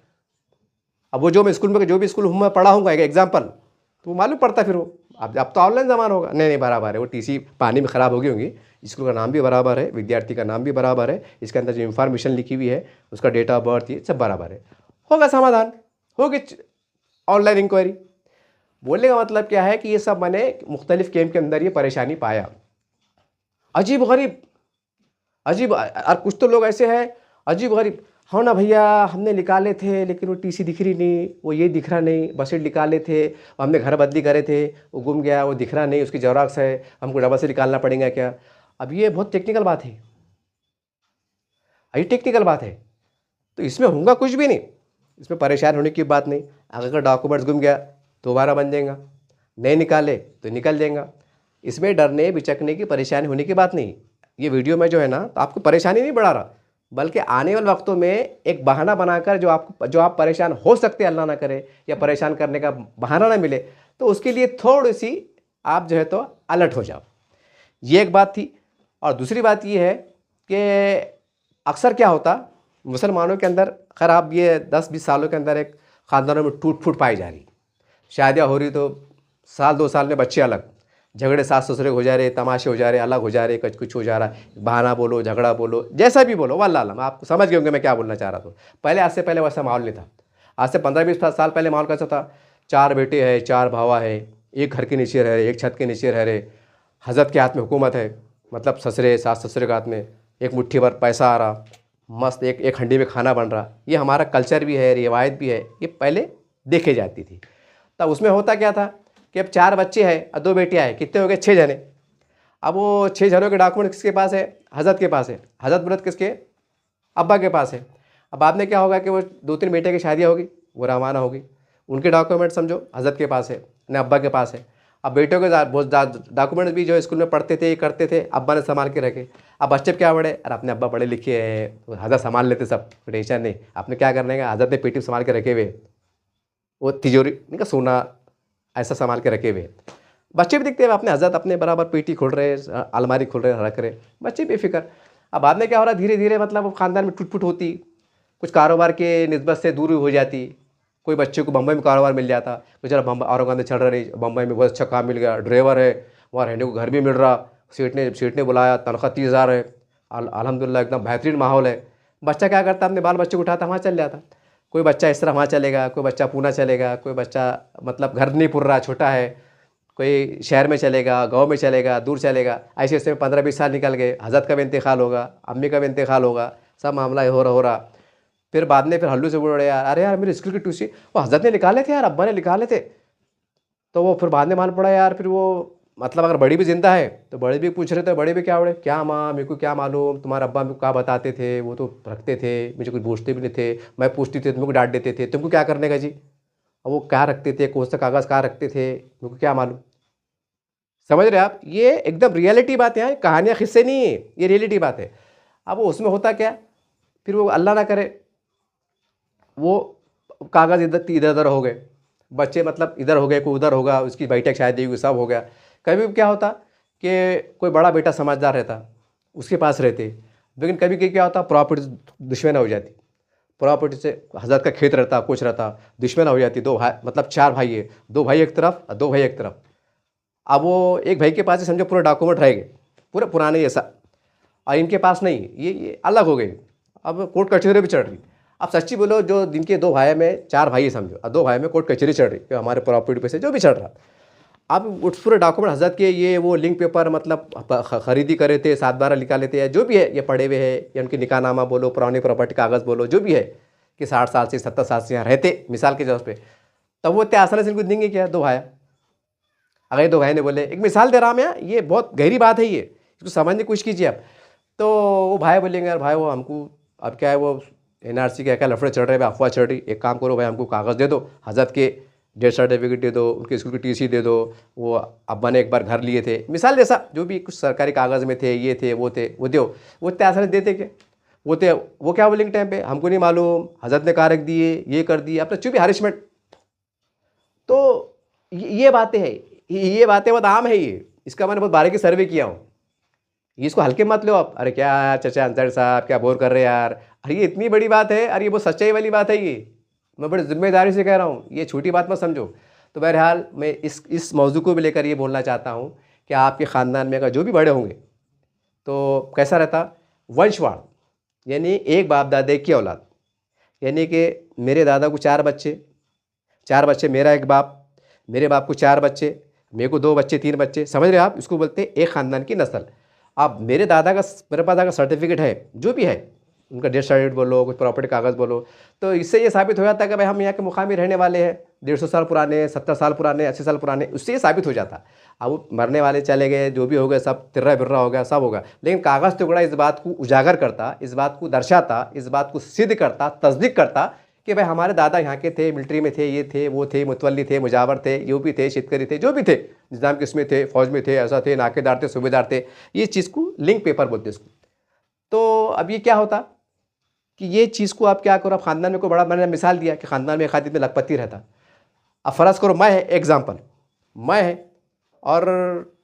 अब वो जो मैं स्कूल में जो भी स्कूल में पढ़ा हूँगा एक एग्जाम्पल, तो मालूम पड़ता फिर वो, अब तो ऑनलाइन ज़माना होगा, नहीं बराबर है, वो टीसी पानी में ख़राब हो गई होंगी, स्कूल का नाम भी बराबर है, विद्यार्थी का नाम भी बराबर है, इसके अंदर जो इन्फॉर्मेशन लिखी हुई है उसका डेट ऑफ बर्थ ये सब बराबर है, होगा समाधान, होगी ऑनलाइन इंक्वायरी। बोलने का मतलब क्या है कि ये सब मैंने मुख्तलिफ कैंप के अंदर ये परेशानी पाया। अजीब गरीब, अजीब। और कुछ तो लोग ऐसे हैं अजीब गरीब, हाँ ना भैया हमने निकाले थे लेकिन वो टीसी दिख रही नहीं, वो ये दिख रहा नहीं, बसेट निकाले थे, हमने घर बदली करे थे, वो गुम गया, वो दिख रहा नहीं, उसकी जेरॉक्स है, हमको डबल से निकालना पड़ेगा क्या। अब ये बहुत टेक्निकल बात है, ये टेक्निकल बात है। तो इसमें होगा कुछ भी नहीं, इसमें परेशान होने की बात नहीं। अगर डॉक्यूमेंट्स गुम गया दोबारा बन जाएगा, नहीं निकाले तो निकल जाएगा। इसमें डरने बिचकने की परेशानी होने की बात नहीं। ये वीडियो में जो है ना तो आपको परेशानी नहीं बढ़ा रहा, बल्कि आने वाले वक्तों में एक बहाना बनाकर जो आप परेशान हो सकते हैं, अल्लाह ना करे, या परेशान करने का बहाना ना मिले, तो उसके लिए थोड़ी सी आप जो है तो अलर्ट हो जाओ। ये एक बात थी। और दूसरी बात ये है कि अक्सर क्या होता मुसलमानों के अंदर, खैर आप ये 10-20 सालों के अंदर एक ख़ानदानों में टूट फूट पाई जा रही, शादियाँ हो रही तो साल 2 साल में बच्चे अलग, झगड़े सास ससुरे हो जा रहे, तमाशे हो जा रहे, अलग हो जा रहे, कुछ हो जा रहा है, बहाना बोलो, झगड़ा बोलो, जैसा भी बोलो, वल्लाह आलम, आप समझ गए होंगे मैं क्या बोलना चाह रहा था। पहले, आज से पहले वैसा माहौल नहीं था। आज से 15-20 साल पहले माहौल कैसा था, 4 बेटे हैं, 4 भावा है, एक घर के नीचे रह रहे, एक छत के नीचे रह रहे, हजरत के हाथ में हुकूमत है, मतलब ससुरे सास ससुरे के हाथ में एक मुट्ठी भर पैसा आ रहा, मस्त एक हंडी में खाना बन रहा। ये हमारा कल्चर भी है, रिवायत भी है, ये पहले देखे जाती थी। तब उसमें होता क्या था कि अब 4 बच्चे हैं और 2 बेटियाँ हैं, कितने हो गए, 6 जने। अब वो 6 जनों के डॉक्यूमेंट किसके पास है, हजरत के पास है। हजरत व्रत किसके, अब्बा के पास है। अब बाद में क्या होगा कि वो 2-3 बेटे की शादियाँ होगी, वो रवाना होगी, उनके डॉक्यूमेंट समझो हजरत के पास है, न अब्बा के पास है। अब बेटों के डॉक्यूमेंट भी जो स्कूल में पढ़ते थे, करते थे, अब्बा ने संभाल के रखे। अब बच्चे क्या बड़े, अरे अपने अब्बा पढ़े लिखे हैं, हजरत संभाल लेते सब, टेंशन नहीं, आपने क्या करने का, हजरत ने पेटी संभाल के रखे हुए, वो तिजोरी नहीं का सोना ऐसा संभाल के रखे हुए। बच्चे भी दिखते हैं अपने हजरत अपने बराबर पेटी खोल रहे, अलमारी खोल रहे, रख रहे, बच्चे बेफिक्र। अब बाद में क्या हो रहा है, धीरे धीरे मतलब ख़ानदान में टूट फूट होती, कुछ कारोबार के निस्बत से दूर हो जाती। कोई बच्चे को बम्बई में कारोबार मिल जाता, तो चलो बम्बई औरंगाबाद में चल रहा नहीं, बम्बई में बहुत अच्छा काम मिल गया, ड्राइवर है, वहाँ रहने को घर भी मिल रहा, सेठ ने बुलाया, तनख्वाह 30,000 है, अल्हम्दुलिल्लाह एकदम बेहतरीन माहौल है। बच्चा क्या करता, अपने बाल बच्चे को उठाता वहाँ चल जाता। कोई बच्चा इस तरह वहाँ चलेगा, कोई बच्चा पूना चलेगा, कोई बच्चा मतलब घर नहीं पुर रहा, छोटा है, कोई शहर में चलेगा, गांव में चलेगा, दूर चलेगा। ऐसे ऐसे 15-20 साल निकल गए, हजरत का भी इंतकाल होगा, अम्मी का भी इंतकाल होगा, सब मामला हो रहा। फिर बाद में फिर हल्लू से बोल रहे यार, अरे यार मेरे स्कूल की ट्यूशन वो हजरत ने निकाले थे यार, अब्बा ने निकाले थे। तो वो फिर बाद में मान पड़ा यार, फिर वो मतलब अगर बड़ी भी जिंदा है तो बड़े भी पूछ रहे थे, बड़े भी क्या बड़े, क्या माँ मेरे को क्या मालूम, तुम्हारे अब्बा मेरे को क्या बताते थे, वो तो रखते थे, मुझे कुछ पूछते भी नहीं थे, मैं पूछती थी तुमको डांट देते थे, तुमको क्या करने का जी। और वो क्या रखते थे, कौन सा कागज़ कहाँ रखते थे, मेरे को क्या मालूम। समझ रहे आप, ये एकदम रियलिटी बात है, कहानियाँ किस्से नहीं है, ये रियलिटी बात है। अब वो उसमें होता क्या, फिर वो अल्लाह ना करे वो कागज़ इधर इधर हो गए, बच्चे मतलब इधर हो गए, कोई उधर होगा, उसकी बेटी की शादी हुई, सब हो गया। कभी क्या होता कि कोई बड़ा बेटा समझदार रहता, उसके पास रहते, लेकिन कभी कभी क्या होता, प्रॉपर्टी दुश्मन हो जाती, प्रॉपर्टी से हजरत का खेत रहता, कुछ रहता, दुश्मन हो जाती। 2 भाई मतलब 4 भाई है, 2 भाई एक तरफ और 2 भाई एक तरफ। अब वो एक भाई के पास ही समझो पूरे डॉक्यूमेंट रह गए, पूरे पुराने जैसा, और इनके पास नहीं, ये अलग हो गई। अब कोर्ट कचहरी भी चढ़ रही। अब सच्ची बोलो, जो जिनके 2 भाई में 4 भाई समझो, और 2 भाई में कोर्ट कचहरी चढ़ रही, तो हमारे प्रॉपर्टी पे से जो भी चढ़ रहा। अब उस पूरे डॉक्यूमेंट हजरत के ये वो लिंक पेपर मतलब खरीदी करे थे, 7-12 निकाले थे, या जो भी है ये पड़े हुए हैं, या उनके निकाहनामा बोलो, पुरानी प्रॉपर्टी कागज़ बोलो, जो भी है कि 60 साल से 70 साल से यहाँ रहते मिसाल के तौर पे, तब वो इतने आसानी से इनको देंगे क्या 2 भाई। अगर ये 2 भाई ने बोले, एक मिसाल दे रहा हूँ मैं, ये बहुत गहरी बात है, ये इसको समझने की कोशिश कीजिए आप। तो वो भाई बोलेंगे यार भाई वो हमको अब क्या है, वो NRC के क्या लफड़े चढ़ रहे हैं, अफवाह चढ़ रही, एक काम करो भाई हमको कागज़ दे दो, हजरत के डेथ सर्टिफिकेट दे दो, उनके स्कूल की TC दे दो, वो अब्बा ने एक बार घर लिए थे, मिसाल जैसा जो भी कुछ सरकारी कागज़ में थे, ये थे, वो दो। वो इतने आसानी देते क्या, वो क्या बोलेंगे टाइम पे, हमको नहीं मालूम, हजरत ने कहा रख दिए, ये कर दिए, अपना चुप हरिशमेंट। तो ये बातें हैं, ये बातें बहुत आम है, ये इसका मैंने बहुत बारीकी सर्वे किया हूँ, इसको हल्के मत लो आप। अरे क्या यार चाचा अंसारी साहब क्या बोर कर रहे हैं यार, अरे ये इतनी बड़ी बात है, अरे ये बहुत सच्चाई वाली बात है, ये मैं बड़ी जिम्मेदारी से कह रहा हूँ, ये छोटी बात मत समझो। तो बहरहाल मैं इस मौजू को भी लेकर ये बोलना चाहता हूँ कि आपके ख़ानदान में अगर जो भी बड़े होंगे तो कैसा रहता, वंशवाड़, यानी एक बाप दादे की औलाद, यानी कि मेरे दादा को 4 बच्चे, 4 बच्चे, मेरा एक बाप, मेरे बाप को 4 बच्चे, मेरे को 2 बच्चे, 3 बच्चे, समझ रहे आप, इसको बोलते हैं एक ख़ानदान की नस्ल। अब मेरे पास अगर सर्टिफिकेट है, जो भी है, उनका डेथ सर्टिफिकेट बोलो, कुछ प्रॉपर्टी कागज़ बोलो, तो इससे ये साबित हो जाता है कि भाई हम यहाँ के मुकामी रहने वाले हैं, 150 साल पुराने, 70 साल पुराने, 80 साल पुराने, उससे ये साबित हो जाता। अब वो मरने वाले चले गए, जो भी हो गए, सब तिर्रा बिर्रा हो गया, सब होगा, लेकिन कागज़ टुकड़ा इस बात को उजागर करता, इस बात को दर्शाता, इस बात को सिद्ध करता, तस्दीक करता कि भाई हमारे दादा यहाँ के थे, मिलिट्री में थे, ये थे, वो थे, मुतवल्ली थे, मुजावर थे, यूपी थे, शितकरी थे, जो भी थे, निज़ाम किस्में थे, फौज में थे, ऐसा थे, नाकेदार थे, सूबेदार थे। ये चीज़ को लिंक पेपर बोलते हैं इसको। तो अब ये क्या होता कि ये चीज़ को आप क्या करो, आप ख़ानदान में कोई बड़ा, मैंने मिसाल दिया कि ख़ानदान में एक आदमी में लखपति रहता। अब फ़र्ज़ करो मैं है, एग्जाम्पल मैं है और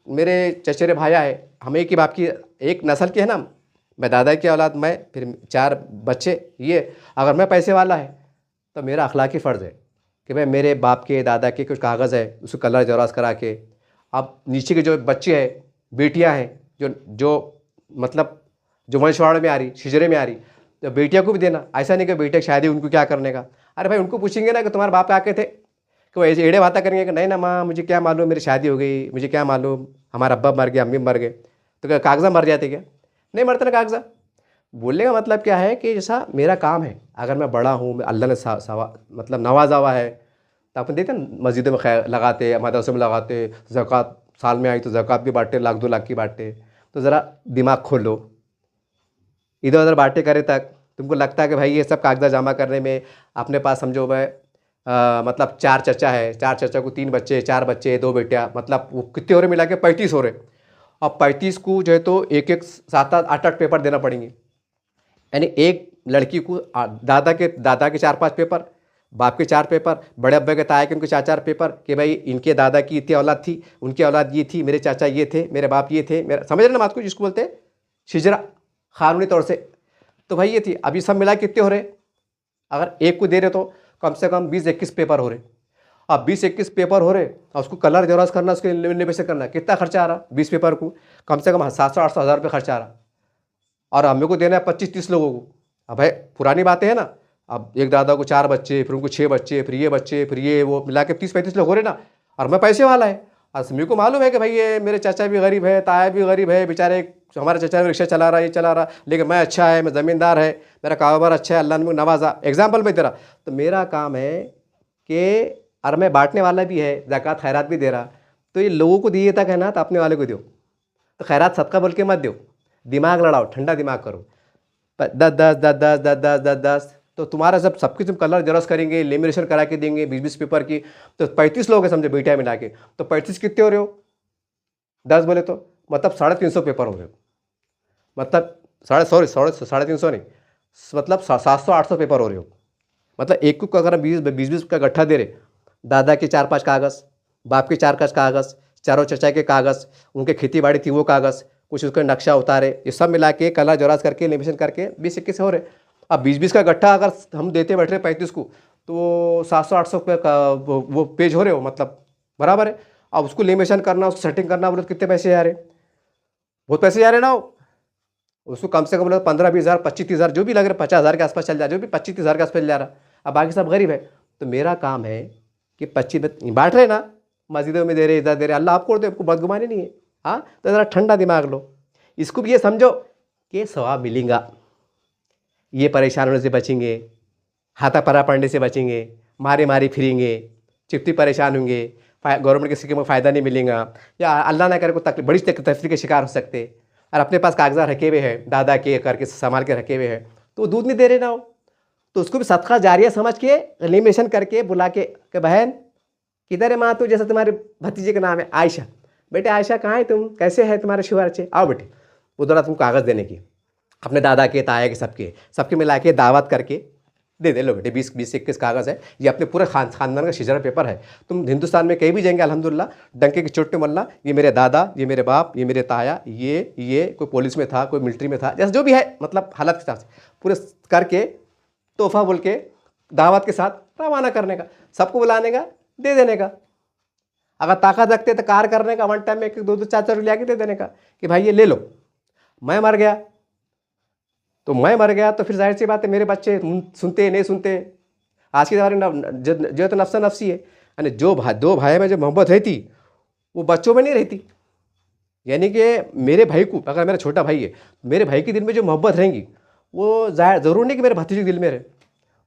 मेरे चचेरे भाया है, हम एक ही बाप की, एक नस्ल के है ना, मैं दादा की औलाद, मैं फिर 4 बच्चे, ये अगर मैं पैसे वाला है तो मेरा अखलाकी फ़र्ज़ है कि भाई मेरे बाप के दादा के कुछ कागज़ है, उसको कलर जरास करा के, अब नीचे के जो बच्चे हैं, बेटियां हैं, जो जो मतलब जो वंशवाड़ में आ रही, शिजरे में आ रही, तो बेटियों को भी देना। ऐसा नहीं कि बेटे की शादी उनको क्या करने का, अरे भाई उनको पूछेंगे ना कि तुम्हारे बाप क्या कहते, कि वो ऐसे एड़े बातें करेंगे कि नहीं ना माँ, मुझे क्या मालूम, मेरी शादी हो गई, मुझे क्या मालूम, हमारा अब्बा मर गया, अम्मी मर गए, तो क्या कागज़ा मर जाते क्या? नहीं मरते ना कागज़ा। बोलने का मतलब क्या है कि जैसा मेरा काम है, अगर मैं बड़ा हूँ, अल्लाह ने मतलब नवाजा हुआ है, तो अपन देते हैं मस्जिदों में खैर लगाते, मदरसों में लगाते, ज़कात साल में आई तो ज़कात भी बांटते, लाख 2 लाख की बांटते। तो ज़रा दिमाग खोलो, इधर उधर बांटे करे तक तुमको लगता है कि भाई ये सब कागज़ा जमा करने में अपने पास समझो भाई मतलब 4 चचा है, 4 चचा को 3 बच्चे, 4 बच्चे, 2 बेटियाँ, मतलब वो कितने हो रहे मिला के 35 हो रहे। अब 35 को जो है तो एक एक 7-7 8-8 पेपर देना पड़ेंगे, यानी एक लड़की को दादा के 4-5 पेपर, बाप के 4 पेपर, बड़े अब्बे के ताए के उनके 4-4 पेपर, कि भाई इनके दादा की इतनी औलाद थी, उनकी औलाद ये थी, मेरे चाचा ये थे, मेरे बाप ये थे, मेरा समझ रहे ना बात को, जिसको बोलते हैं शिजरा कानूनी तौर से। तो भाई ये थी, अभी सब मिला कितने हो रहे, अगर एक को दे रहे तो कम से कम 20-21 पेपर हो रहे। अब 20-21 पेपर हो रहे और उसको कलर जरास करना, उसके लेमिनेशन करना, कितना खर्चा आ रहा? 20 पेपर को कम से कम 700-800 हज़ार रुपये खर्चा आ रहा, और हमें को देना है 25-30 लोगों को। अब भाई पुरानी बातें हैं ना, अब एक दादा को 4 बच्चे, फिर उनको 6 बच्चे, फिर ये बच्चे, फिर ये वो, मिला के 30-35 लोग हो रहे ना, और मैं पैसे वाला है। और मेरे को मालूम है कि भाई ये मेरे चाचा भी गरीब है, ताया भी गरीब है, बेचारे हमारा चाचा भी रिक्शा चला रहा है, ये चला रहा, लेकिन मैं अच्छा है, मैं ज़मींदार है, मेरा कारोबार अच्छा है, अल्लाह ने मुझे नवाजा, एग्जाम्पल में दे रहा। तो मेरा काम है कि, और मैं बांटने वाला भी है, ज़कात खैरात भी दे रहा, तो ये लोगों को दिए तक है ना, तो अपने वाले को दो। तो खैरात सदका बोल के मत दो, दिमाग लड़ाओ, ठंडा दिमाग करो, 10-10 तो तुम्हारा सबकी तुम कलर जरस करेंगे, लेमिनेशन करा के देंगे 20-20 पेपर की, तो 35 लोग हैं समझे बेटियाँ मिला के, तो 35 कितने हो रहे हो, 10 बोले तो मतलब 350 पेपर हो रहे हो, मतलब 350 नहीं, मतलब 700-800 पेपर हो रहे हो। मतलब एक को अगर हम 20-20 का गट्ठा दे रहे, दादा के 4-5 कागज़, बाप के 4 कागज़, चारों चचा के कागज़, उनके खेती बाड़ी थी वो कागज़, कुछ उसका नक्शा उतारे, ये सब मिला के कलर जरास करके लेमिनेशन करके 20-21 हो रहे। अब 20-20 का गट्ठा अगर हम देते बैठ रहे 35 को, तो 700-800 का वो पेज हो रहे हो, मतलब बराबर है। अब उसको लेमिनेशन करना, उसको सेटिंग करना, बोले कितने पैसे जा रहे, बहुत पैसे जा रहे ना हो। उसको कम से कम बोले 15-20 हज़ार, 25-30 हज़ार, जो भी लग रहा है, 50 हज़ार के आसपास चल जा, जो भी 25-30 हज़ार के आसपास चल जा रहा। अब बाकी सब गरीब है, तो मेरा काम है कि 25 बांट रहे ना, मस्जिदों में दे रहे, इधर दे रहे, अल्लाह आपको दे, आपको बदगुमानी नहीं है। हाँ, तो ज़रा ठंडा दिमाग लो, इसको भी ये समझो कि सवाब मिलेगा, ये परेशान होने से बचेंगे, हाथापारा पड़ने से बचेंगे, मारे मारे फिरेंगे, चिपटी परेशान होंगे, गवर्नमेंट के स्कीम में फ़ायदा नहीं मिलेगा, या अल्लाह ना करे को तकलीफ, बड़ी तकलीफ के शिकार हो सकते, और अपने पास कागजात रखे हुए हैं, दादा के करके संभाल के रखे हुए हैं, तो दूध नहीं दे रहे ना हो, तो उसको भी सदका जारिया समझ के लेमिनेशन करके बुला के बहन किधर है माँ, तू जैसे तुम्हारे भतीजे का नाम है आयशा, बेटे आयशा कहाँ है तुम, कैसे है तुम्हारे शुगर अच्छे, आओ बेटे, उधर तुम कागज़ देने की, अपने दादा के ताया के सबके मिला के दावत करके दे लो बेटे, 20-21 कागज़ है, ये अपने पूरे खानदान का शिजरा पेपर है। तुम हिंदुस्तान में कहीं भी जाएंगे अल्हम्दुलिल्लाह, डंके की चोट पे मल्ला, ये मेरे दादा, ये मेरे बाप, ये मेरे ताया, ये कोई पुलिस में था, कोई मिलिट्री में था, जैसे जो भी है, मतलब हालत के हिसाब से पूरे करके तोहफा बोल के दावत के साथ रवाना करने का, सबको बुलाने का, दे देने का। अगर ताकत रखते तो कार करने का, वन टाइम में 1-2 4 लिया के दे देने का कि भाई ये ले लो। मैं मर गया तो फिर जाहिर सी बात है मेरे बच्चे सुनते नहीं सुनते। आज के ज़माने में जो तो नफ्सा नफसी है, यानी जो दो भाई में जो मोहब्बत रहती वो बच्चों में नहीं रहती। यानी कि मेरे भाई को, अगर मेरा छोटा भाई है, मेरे भाई के दिल में जो मोहब्बत रहेंगी वो ज़रूर नहीं कि मेरे भतीजे के दिल में रहे।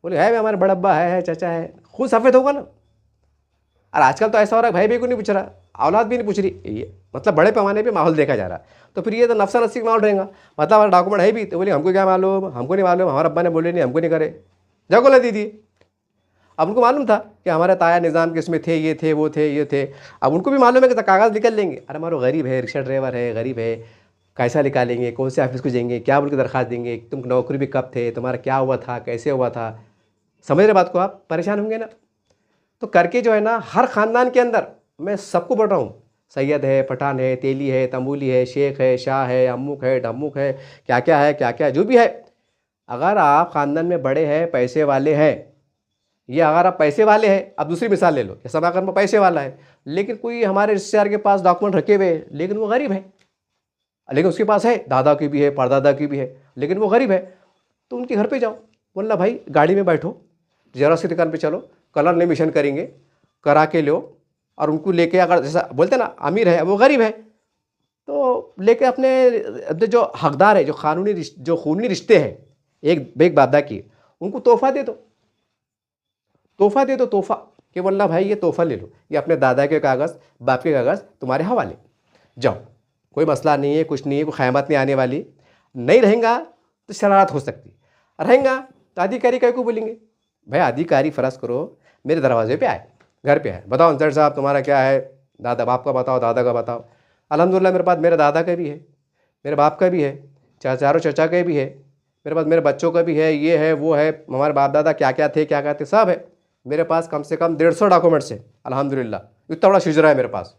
बोले है हमारे बड़ा अब्बा है चाचा है, खुद सफ़ेद होगा ना। और आजकल तो ऐसा हो रहा है भाई भाई को नहीं पूछ रहा, औलाद भी नहीं पूछ रही, ये मतलब बड़े पैमाने पे माहौल देखा जा रहा है। तो फिर ये तो नफसा नस्सी का माहौल रहेगा। मतलब हमारा डॉक्यूमेंट है भी तो बोले हमको क्या मालूम, हमको नहीं मालूम, हमारे अब्बा ने बोले नहीं, हमको नहीं करे, जगह ला दीजिए। अब उनको मालूम था कि हमारे ताया निज़ाम के इसमें थे, ये थे, वो थे, ये थे। अब उनको भी मालूम है कि कागज़ निकल लेंगे। अरे हमारा गरीब है, रिक्शा ड्राइवर है, गरीब है, कैसा निकालेंगे, कौन से ऑफिस को जाएंगे, क्या बोल के दरख्वास्त देंगे, तुम नौकरी भी कब थे, तुम्हारा क्या हुआ था, कैसे हुआ था। समझ रहे बात को आप, परेशान होंगे ना। तो करके जो है ना, हर ख़ानदान के अंदर मैं सबको बोल रहा हूँ, सैयद है, पठान है, तेली है, तंबूली है, शेख है, शाह है, अमुक है, डमुक है, क्या क्या है, क्या क्या जो भी है। अगर आप ख़ानदान में बड़े हैं, पैसे वाले हैं, ये अगर आप पैसे वाले हैं, अब दूसरी मिसाल ले लो कि सभाकर में पैसे वाला है, लेकिन कोई हमारे रिश्तेदार के पास डॉक्यूमेंट रखे हुए हैं, लेकिन वो गरीब है, लेकिन उसके पास है, दादा की भी है, परदादा की भी है, लेकिन वो गरीब है, तो उनके घर पे जाओ, बोलना भाई गाड़ी में बैठो, जेरॉक्स की दुकान पे चलो, कलर लेमिनेशन करेंगे, करा के लो, और उनको लेके, अगर जैसा बोलते ना अमीर है वो गरीब है, तो लेके अपने जो हकदार है, जो खूनी रिश्ते हैं, एक बादा की, उनको तोहफा दे दो, तोहफा दे दो, तोहफा, कि बोलना भाई ये तोहफा ले लो, ये अपने दादा के कागज़, बाप के कागज़ तुम्हारे हवाले, जाओ, कोई मसला नहीं है, कुछ नहीं है, कोई क़यामत नहीं आने वाली। नहीं रहेगा तो शरारत हो सकती, रहेगा तो अधिकारी कहीं को बोलेंगे, भाई अधिकारी फ़र्ज़ करो मेरे दरवाजे पे आए, घर पे आए, बताओ अंसर साहब तुम्हारा क्या है, दादा बाप का बताओ, दादा का बताओ। अल्हम्दुलिल्लाह मेरे पास मेरे दादा का भी है, मेरे बाप का भी है, चारों चचा का भी है, मेरे पास मेरे बच्चों का भी है, ये है वो है, हमारे बाप दादा क्या क्या थे, क्या क्या थे, सब है मेरे पास। कम से कम 150 डॉक्यूमेंट्स है अल्हम्दुलिल्लाह। इतना बड़ा शिजरा है मेरे पास,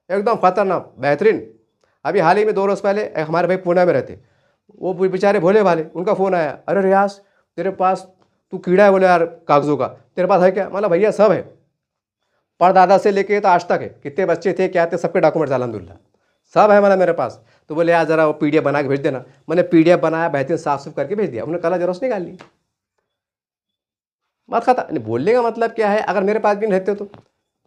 एकदम ख़तरनाक बेहतरीन। अभी हाल ही में 2 रोज़ पहले एक हमारे भाई पुणे में रहते, वो बेचारे भोले भाले, उनका फ़ोन आया, अरे रियाज तेरे पास तू कीड़ा है बोले यार कागज़ों का, तेरे पास है क्या? मतलब भैया सब है, परदादा से लेके तो आज तक है, कितने बच्चे थे क्या थे, सबके डॉक्यूमेंट्स अल्हम्दुलिल्लाह सब है मेरे पास। तो बोले यार ज़रा वो PDF बना के भेज देना। मैंने PDF बनाया, बेहतरीन साफ सुफ करके भेज दिया, उन्होंने कल जेरॉक्स निकाल ली, बात खत्म। बोलने का मतलब क्या है, अगर मेरे पास भी नहीं रहते तो,